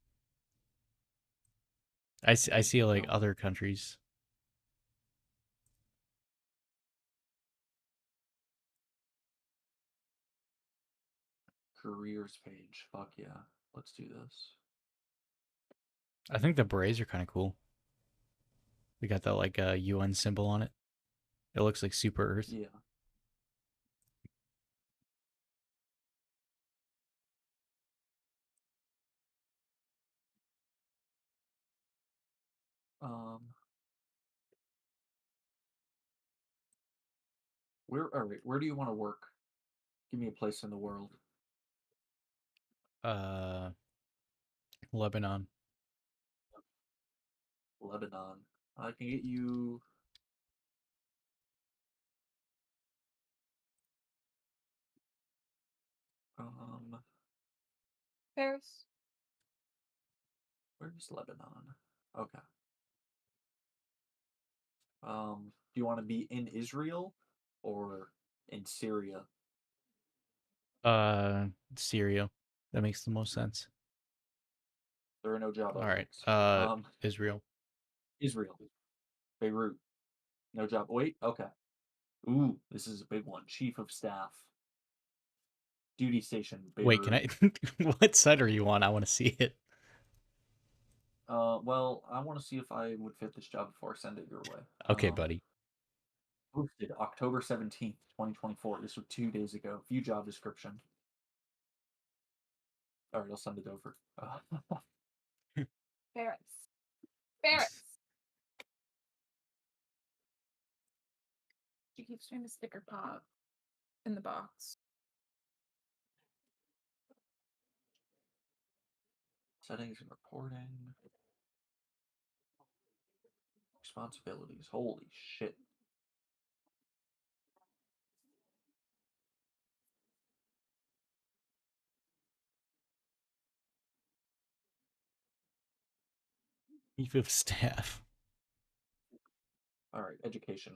I see like
No.
other countries.
Careers page. Fuck yeah. Let's do this.
I think the berets are kind of cool. We got that like UN symbol on it. It looks like Super Earth.
Yeah. Um. All right, where do you want to work? Give me a place in the world.
Lebanon.
Lebanon. I can get you.
Paris.
Where's Lebanon? Okay. Do you want to be in Israel or in Syria?
Syria. That makes the most sense.
There are no job
All right.
openings.
Israel.
Israel. Beirut. No job. Wait. Okay. Ooh, this is a big one. Chief of Staff. Duty station. Beirut.
Wait, can I? What site are you on? I want to see it.
Well, I want to see if I would fit this job before I send it your way.
Okay, buddy.
Posted October 17th, 2024. This was 2 days ago. View job description. All right, I'll send it over.
Paris. Paris. She keeps trying to stick her paw in the box.
Settings and reporting. Responsibilities. Holy shit.
Chief of Staff.
All right, education.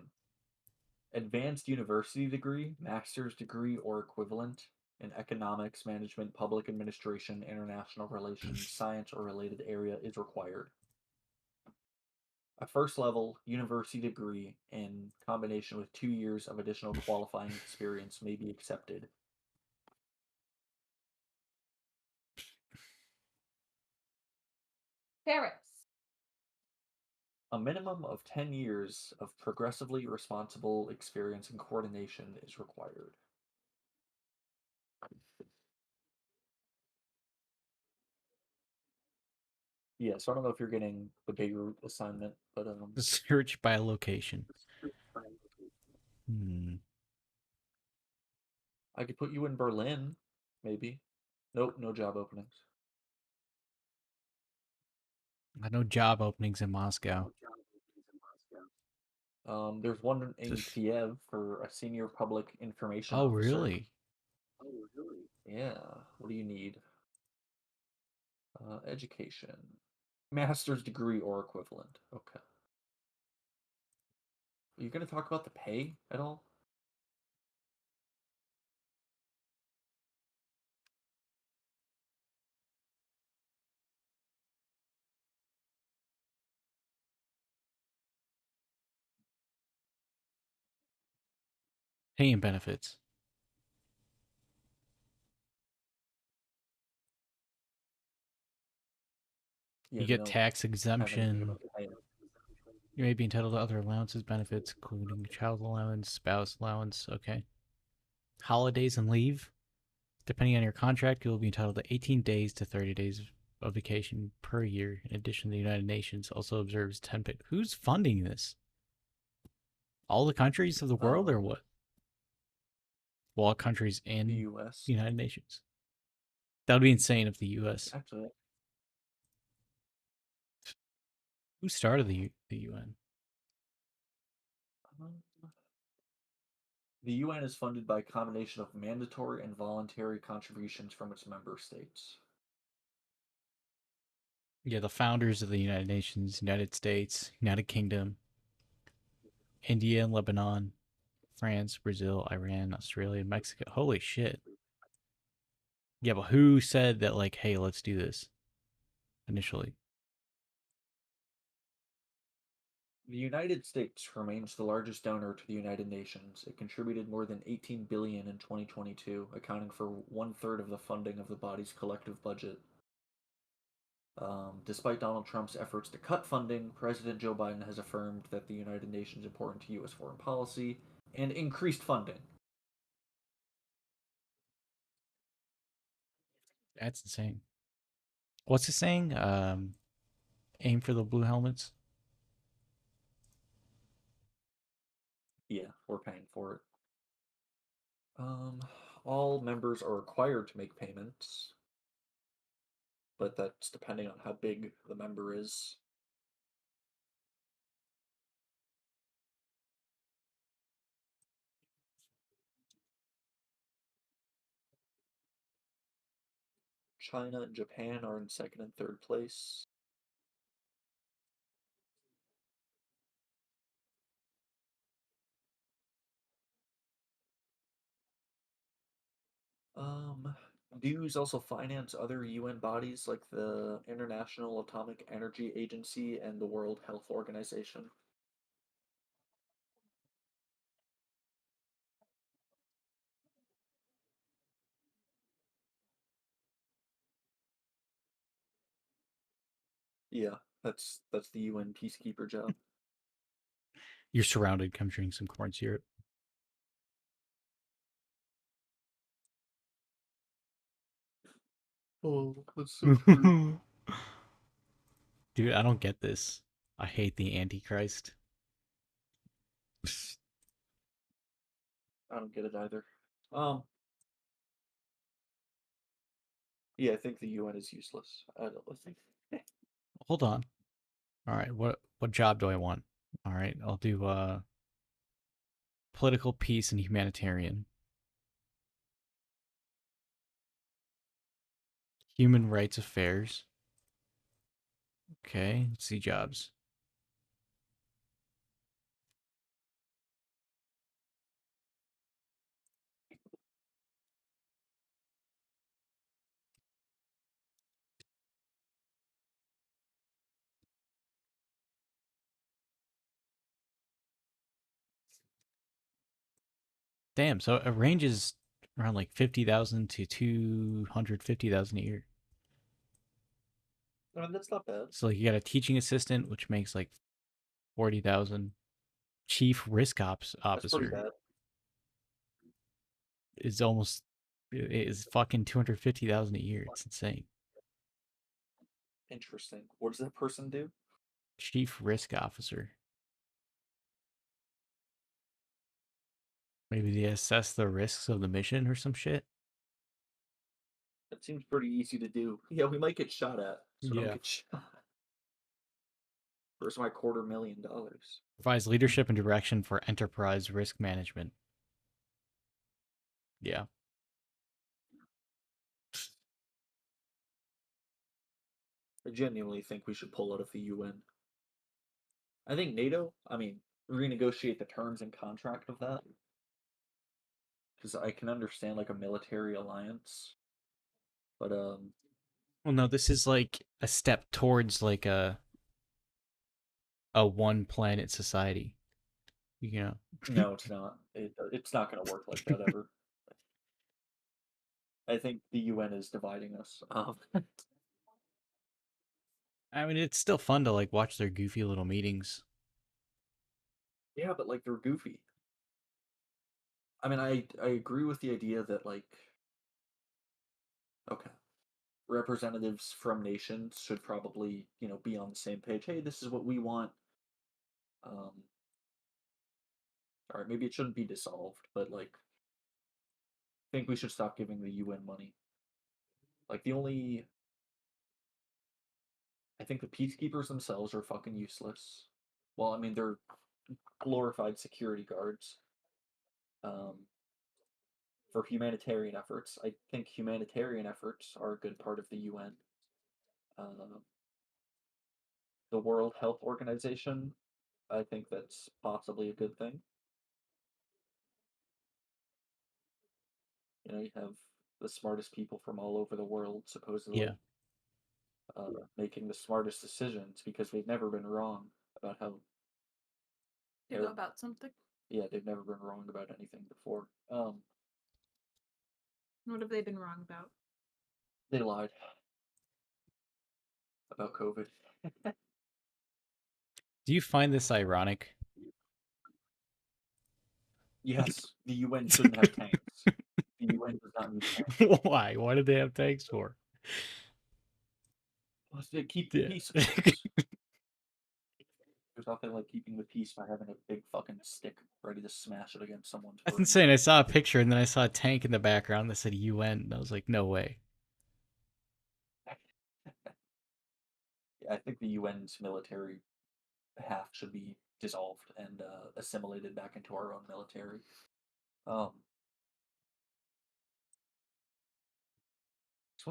Advanced university degree, master's degree, or equivalent in economics, management, public administration, international relations, science, or related area is required. A first level university degree in combination with 2 years of additional qualifying experience may be accepted.
Paris.
A minimum of 10 years of progressively responsible experience and coordination is required. Yeah, so I don't know if you're getting the Beirut assignment, but
Search by location.
I could put you in Berlin, maybe. Nope, no job openings.
No job openings in Moscow.
There's one in Kiev for a senior public information
Oh,
officer.
really?
Yeah. What do you need? Education. Master's degree or equivalent. Okay. Are you going to talk about the pay at all?
Pay and benefits.
Yeah,
You
they
get
don't
tax
have anything
exemption.
about the pay.
You may be entitled to other allowances, benefits, including child allowance, spouse allowance. Okay. Holidays and leave. Depending on your contract, you will be entitled to 18 days to 30 days of vacation per year. In addition, the United Nations also observes 10 paid. Who's funding this? All the countries of the world, or what? Well, all countries and
The U.S.
the United Nations. That would be insane if the U.S.
Actually,
Who started the UN?
the UN is funded by a combination of mandatory and voluntary contributions from its member states.
Yeah, the founders of the United Nations, United States, United Kingdom, India and Lebanon, France, Brazil, Iran, Australia, Mexico. Holy shit. Yeah, but who said that, like, hey, let's do this initially?
The United States remains the largest donor to the United Nations. It contributed more than 18 billion in 2022, accounting for 1/3 of the funding of the body's collective budget. Despite Donald Trump's efforts to cut funding, President Joe Biden has affirmed that the United Nations is important to U.S. foreign policy and increased funding.
That's insane. What's it saying? Aim for the blue helmets.
Yeah, we're paying for it. All members are required to make payments, but that's depending on how big the member is. China and Japan are in second and third place. Dues also finance other UN bodies like the International Atomic Energy Agency and the World Health Organization. Yeah, that's the UN peacekeeper job.
You're surrounded. Come drink some corn syrup.
Oh, that's so true.
Dude, I don't get this. I hate the Antichrist.
I don't get it either. Yeah, I think the UN is useless. I don't think.
Hold on. All right, what job do I want? All right, I'll do political peace and humanitarian. Human rights affairs. Okay, let's see jobs. Damn, so it ranges around like 50,000 to 250,000 a year.
I mean, that's not bad.
So like you got a teaching assistant, which makes like 40,000. Chief risk ops
That's pretty
officer
bad.
is almost is fucking 250,000 a year. It's insane.
Interesting. What does that person do?
Chief risk officer. Maybe they assess the risks of the mission or some shit.
That seems pretty easy to do. Yeah, we might get shot at, so
Yeah.
don't get shot. Where's my $250,000?
Provides leadership and direction for enterprise risk management. Yeah.
I genuinely think we should pull out of the UN. I think NATO, I mean, renegotiate the terms and contract of that. Because I can understand like a military alliance. But
Well, no, this is like a step towards like a one planet society. You know.
no, it's not. It's not gonna work like that ever. I think the UN is dividing us.
I mean, it's still fun to like watch their goofy little meetings.
Yeah, but like they're goofy. I mean, I agree with the idea that like, okay, representatives from nations should probably be on the same page. Hey, this is what we want. Um, all right, maybe it shouldn't be dissolved, but like, I think we should stop giving the UN money. Like I think the peacekeepers themselves are fucking useless. Well, I mean, they're glorified security guards. Um, for humanitarian efforts, I think humanitarian efforts are a good part of the UN. The World Health Organization, I think that's possibly a good thing. You have the smartest people from all over the world supposedly
Yeah.
making the smartest decisions because we've never been wrong about how
You
They're-
know about something?
Yeah, they've never been wrong about anything before.
What have they been wrong about?
They lied about COVID.
Do you find this ironic?
Yes, the UN shouldn't have tanks. The UN does not need tanks.
Why? Why did they have tanks for?
Well, to keep the
Yeah.
peace. Of course. There's nothing like keeping the peace by having a big fucking stick ready to smash it against someone's
That's
brain.
insane. I saw a picture and then I saw a tank in the background that said UN. And I was like, no way.
Yeah, I think the UN's military half should be dissolved and assimilated back into our own military. So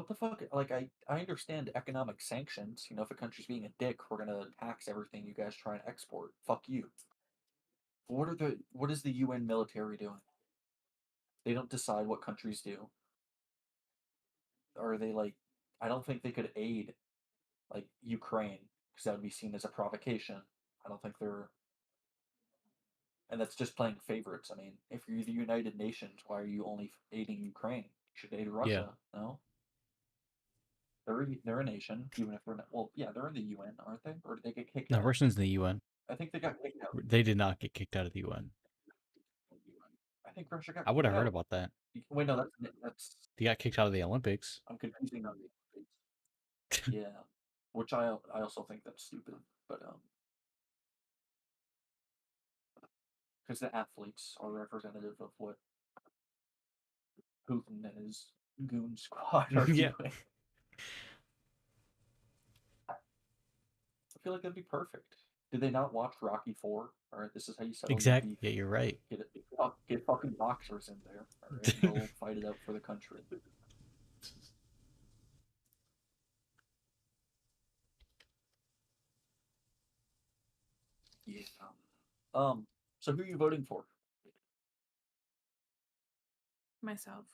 what the fuck? Like, I understand economic sanctions. You know, if a country's being a dick, we're gonna tax everything you guys try and export. Fuck you. What is the UN military doing? They don't decide what countries do. Are they like? I don't think they could aid like Ukraine because that would be seen as a provocation. I don't think they're, and that's just playing favorites. I mean, if you're the United Nations, why are you only aiding Ukraine? You should aid Russia. No, they're a nation, even if they're not. Well, yeah, they're in the UN, aren't they? Or did they get kicked
No,
out?
Russians in the UN.
I think they got kicked out.
They did not get kicked out of the UN.
I think Russia got.
I would have
kicked
heard
out.
about that.
Wait, no, that's.
They got kicked out of the Olympics.
I'm confusing on the. Yeah, which I also think that's stupid, but because the athletes are representative of what Putin and his goon squad are
Yeah.
doing. I feel like that'd be perfect. Did they not watch Rocky 4? Alright, this is how you settle your
Exactly.
beef.
Yeah, you're right.
Get fucking boxers in there. Alright, they'll fight it out for the country. Yeah. So who are you voting for?
Myself.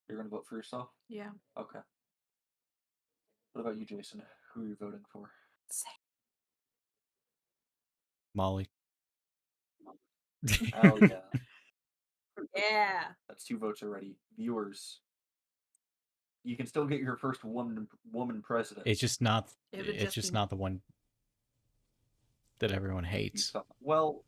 You're gonna vote for yourself?
Yeah.
Okay. What about you, Jason? Who are you voting for?
Molly.
Hell yeah.
Yeah.
That's 2 votes already. Viewers, you can still get your first woman president.
It's just not.
It would
It's
just
just
be-
not the one that everyone
You
hates.
thought- Well,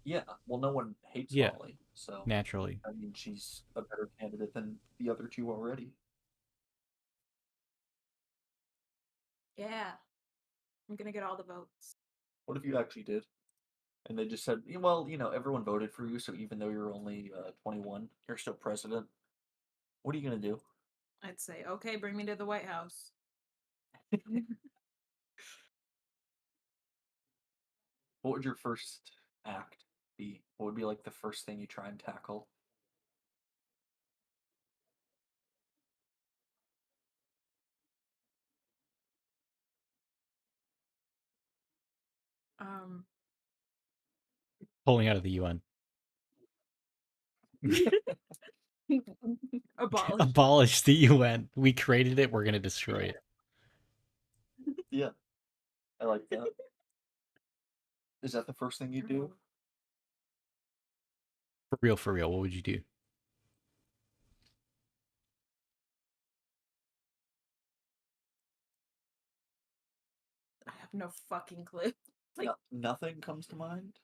yeah. Well, no one hates
Yeah.
Molly, so
Naturally.
I mean, she's a better candidate than the other 2 already.
Yeah. I'm gonna get all the votes.
What if you actually did? And they just said, well, you know, everyone voted for you, so even though you're only 21, you're still president. What are you gonna do?
I'd say, okay, bring me to the White House.
What would your first act be? What would be like the first thing you try and tackle?
Pulling out of the UN.
Abolish.
Abolish the UN. We created it. We're gonna destroy it.
Yeah, I like that. Is that the first thing you do?
For real. For real. What would you do?
I have no fucking clue. Like,
Nothing comes to mind.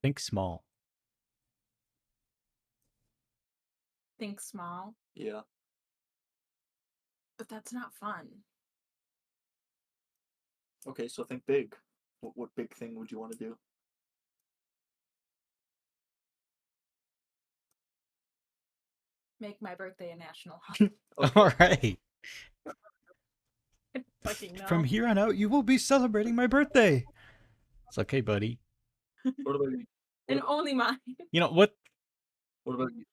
Think small.
think small,
Yeah.
but that's not fun.
Okay, so think big. What big thing would you want to do?
Make my birthday a national holiday.
All right.
Fucking no.
From here on out, you will be celebrating my birthday. It's okay, buddy.
What about you?
And only mine.
You know what?
What about you?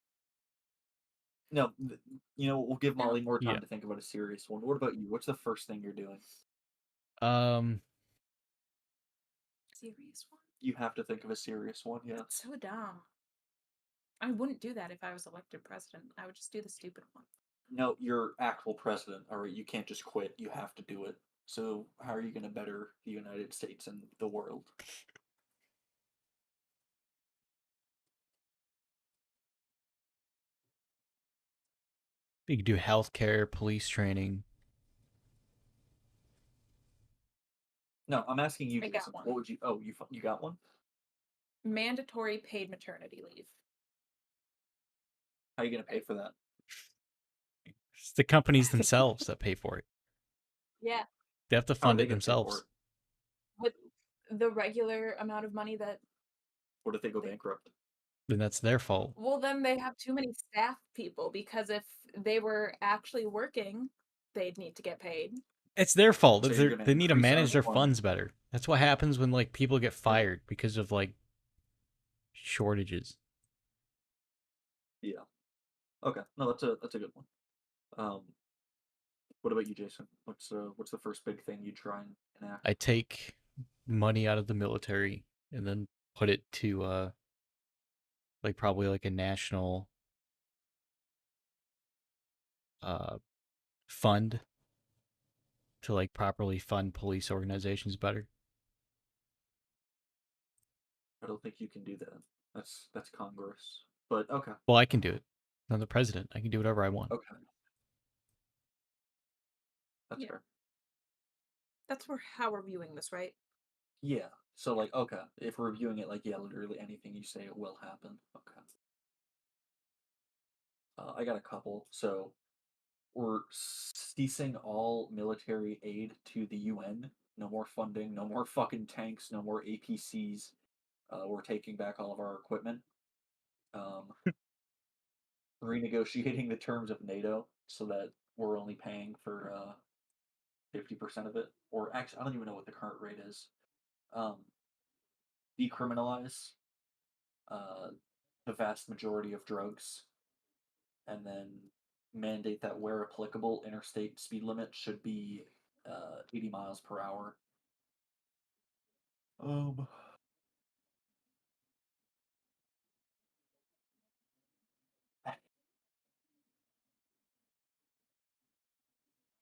No, we'll give
No.
Molly more time
Yeah.
to think about a serious one. What about you? What's the first thing you're doing?
Serious one?
You have to think of a serious one. Yeah.
That's so dumb. I wouldn't do that if I was elected president. I would just do the stupid one.
No, you're actual president. All right, you can't just quit. You have to do it. So how are you going to better the United States and the world?
You could do healthcare, police training.
No, I'm asking you,
I got
Jason.
one.
What would you? Oh, you got one?
Mandatory paid maternity leave.
How are you going to pay for that?
It's the companies themselves that pay for it.
Yeah.
They have to
How are
fund
they
it
gonna pay for
themselves.
With the regular amount of money that,
What if they go bankrupt?
Then that's their fault.
well, then they have too many staff people, because if they were actually working, they'd need to get paid.
It's their fault.
So you're
They
gonna
need to
increase
manage their
unemployment.
funds better. That's what happens when like people get fired because of like shortages.
Yeah. Okay. No, that's a good one. What about you, Jason? What's the first big thing you try and enact?
I take money out of the military and then put it to like probably like a national fund to like properly fund police organizations better.
I don't think you can do that. That's Congress. But okay.
Well, I can do it. I'm the president. I can do whatever I want.
Okay. That's
Yeah.
fair.
That's how we're viewing this, right?
Yeah. So like, okay, if we're viewing it like, yeah, literally anything you say it will happen. Okay. I got a couple. So we're ceasing all military aid to the UN. No more funding. No more fucking tanks. No more APCs. We're taking back all of our equipment. Um, renegotiating the terms of NATO so that we're only paying for 50% of it. Or actually, I don't even know what the current rate is. Um, decriminalize uh, the vast majority of drugs, and then mandate that where applicable, interstate speed limit should be 80 miles per hour. Um,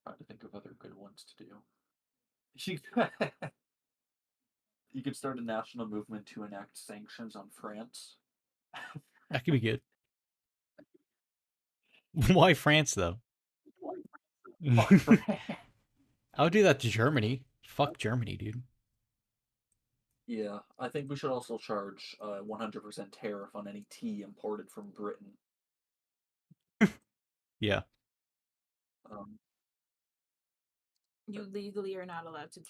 trying to think of other good ones to do. You, you could start a national movement to enact sanctions on France.
That could be good. Why France though?
Fuck France.
I would do that to Germany. Fuck Germany, dude.
Yeah, I think we should also charge 100% tariff on any tea imported from Britain.
Yeah.
Um,
You legally are not allowed to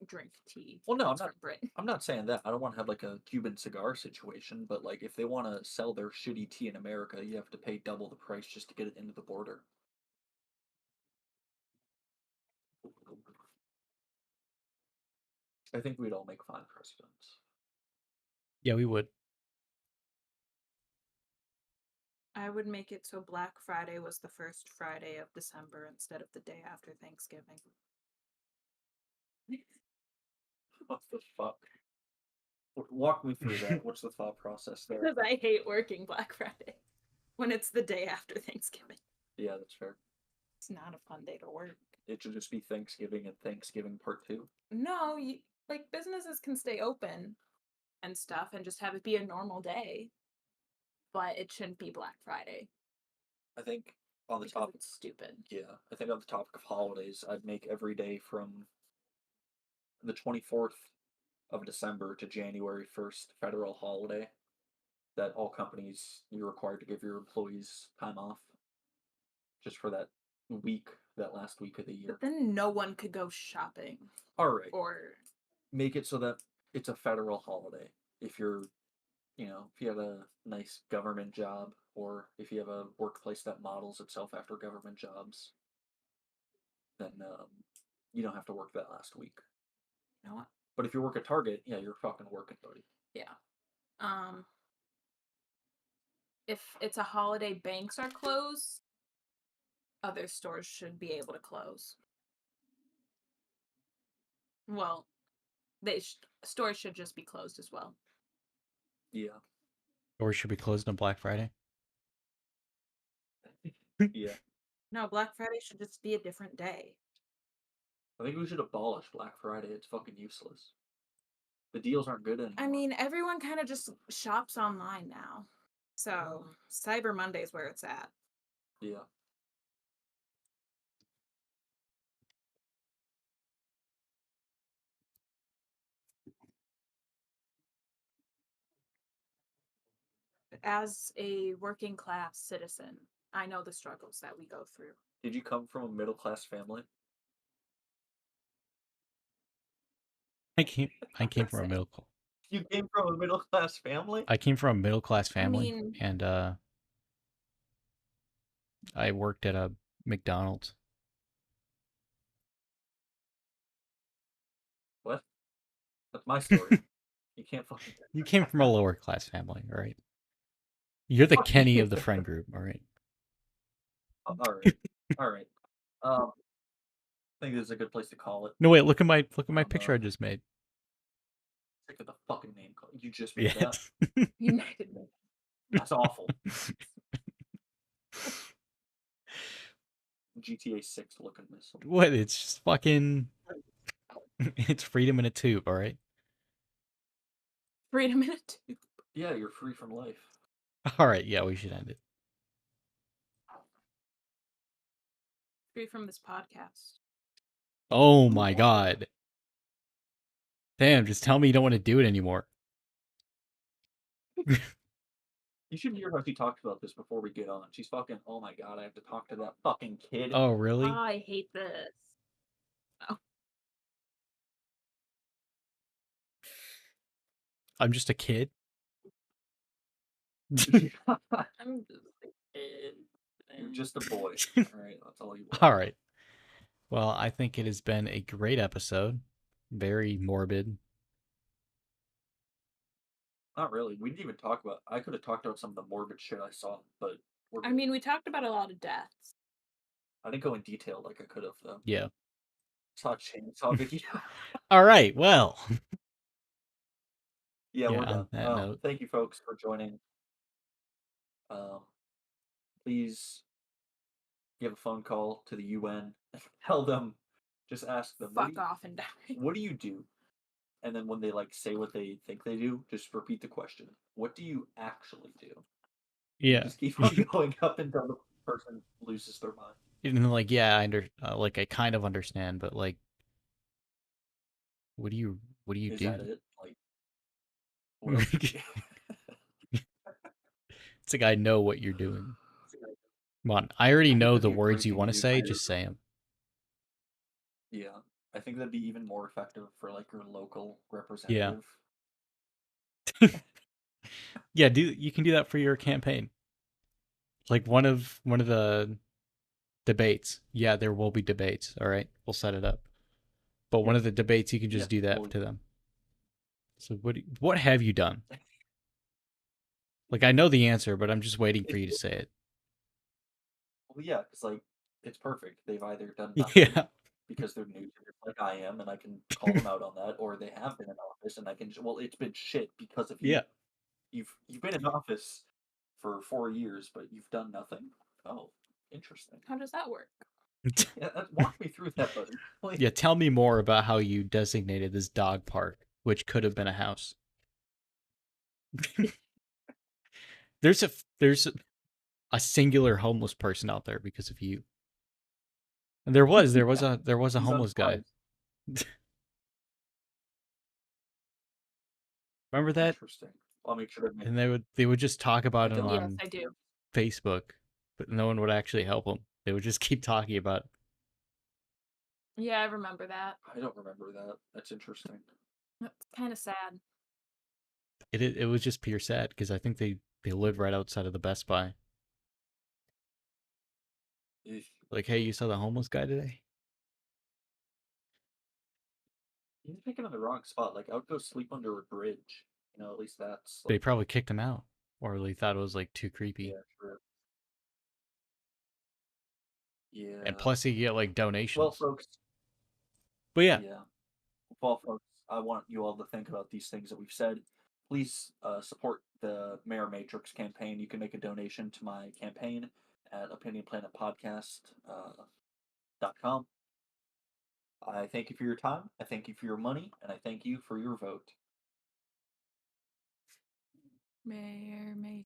drink tea.
Well, no, I'm
that's
not.
from Britain.
I'm not saying that. I don't want to have like a Cuban cigar situation, but like if they want to sell their shitty tea in America, you have to pay double the price just to get it into the border. I think we'd all make fine presidents.
Yeah, we would.
I would make it so Black Friday was the first Friday of December instead of the day after Thanksgiving.
What the fuck? Walk me through that. What's the thought process there?
Because I hate working Black Friday when it's the day after Thanksgiving.
Yeah, that's fair.
It's not a fun day to work.
It should just be Thanksgiving and Thanksgiving Part 2.
No, like businesses can stay open and stuff and just have it be a normal day, but it shouldn't be Black Friday
I think on the
because
topic,
it's stupid.
yeah, I think on the topic of holidays, I'd make every day from the 24th of December to January 1st federal holiday that all companies you're required to give your employees time off just for that week, that last week of the year.
But then no one could go shopping
All right.
or
Make it so that it's a federal holiday. If you're, if you have a nice government job or if you have a workplace that models itself after government jobs, then you don't have to work that last week.
you know what?
But if you work at Target, yeah, you're fucking working, buddy.
Yeah. If it's a holiday, banks are closed, other stores should be able to close. Well, stores should just be closed as well.
Yeah.
Or should be closed on Black Friday.
Yeah.
No, Black Friday should just be a different day.
I think we should abolish Black Friday. It's fucking useless. The deals aren't good anymore.
I mean, everyone kind of just shops online now. So, Cyber Monday is where it's at.
Yeah.
As a working class citizen, I know the struggles that we go through.
Did you come from a middle class family?
I came from a
Say.
middle class.
You came from a middle class family?
I came from a middle class family,
mean-
and I worked at a McDonald's.
What? That's my story. You can't fucking.
You came from a lower class family, all right? You're the
Fuck
Kenny
you.
of the friend group, all right?
All right. All right. I think this is a good place to call it.
No, wait. Look at my picture I just made.
Think of the fucking name. You just made
Yeah.
that.
United.
That's awful. GTA 6 looking missile.
What? It's just fucking. It's freedom in a tube, all right?
Freedom in a tube.
Yeah, you're free from life.
All right. Yeah, we should end it.
Free from this podcast.
Oh my god. Damn, just tell me you don't want to do it anymore.
You should hear how she talked about this before we get on. She's fucking, oh my god, I have to talk to that fucking kid.
Oh, really?
I hate this.
I'm just a kid?
I'm just a kid.
You're just a boy. Alright, that's all you want.
All right. Well, I think it has been a great episode. Very morbid.
Not really. We didn't even talk about. I could have talked about some of the morbid shit I saw, but
I mean, we talked about a lot of deaths.
I didn't go in detail like I could have though.
Yeah.
Saw a chainsaw video.
All right. Well,
Yeah,
Yeah,
we're
on
done.
that note.
Thank you, folks, for joining. Please give a phone call to the UN. Tell them, just ask them,
Fuck off and die.
what do you do? And then when they like say what they think they do, just repeat the question. What do you actually do?
yeah.
Just keep on going up until the person loses their mind.
And like, yeah, I kind of understand, but like, what do you
Is
do?
that it? Like, what else do you-
It's like I know what you're doing. Come on, I already
think
know
that'd
the
be a
words
great
you
thing
want
to
to
do
say.
for
Just say them.
Yeah, I think that'd be even more effective for like your local representative.
Yeah, you can do that for your campaign. Like one of the debates. Yeah, there will be debates. All right, we'll set it up. But one of the debates, you can just do that
well-
to them. So what have you done? Like I know the answer, but I'm just waiting for you to say it.
Well, yeah, because like it's perfect. They've either done nothing
Yeah.
because they're new to it, like I am, and I can call them out on that, or they have been in office and I can. Well, it's been shit because of you.
Yeah.
You've been in office for 4 years, but you've done nothing. Oh, interesting.
How does that work?
Yeah, walk me through that, buddy. Like,
Yeah, tell me more about how you designated this dog park, which could have been a house. there's a singular homeless person out there because of you. And there was a
he's
homeless guy.
unsurprised.
Remember that?
Interesting. I'll make sure to make.
And they would just talk about him
don't.
Yes,
on
I do.
Facebook, but no one would actually help him. They would just keep talking about it.
Yeah, I remember that.
I don't remember that. That's interesting.
That's kind of sad.
It was just pure sad because I think they live right outside of the Best Buy.
Eesh.
Like, hey, you saw the homeless guy today?
You're thinking of the wrong spot. Like, I would go sleep under a bridge. You know, at least that's.
They
Like,
probably kicked him out, or they thought it was like too creepy.
yeah, true. Yeah.
And plus, you get like
Well,
donations.
folks.
But yeah,
Yeah. Well, folks, I want you all to think about these things that we've said. Please support the Mayor Matrix campaign. You can make a donation to my campaign at opinionplanetpodcast.com. I thank you for your time. I thank you for your money, and I thank you for your vote.
Mayor,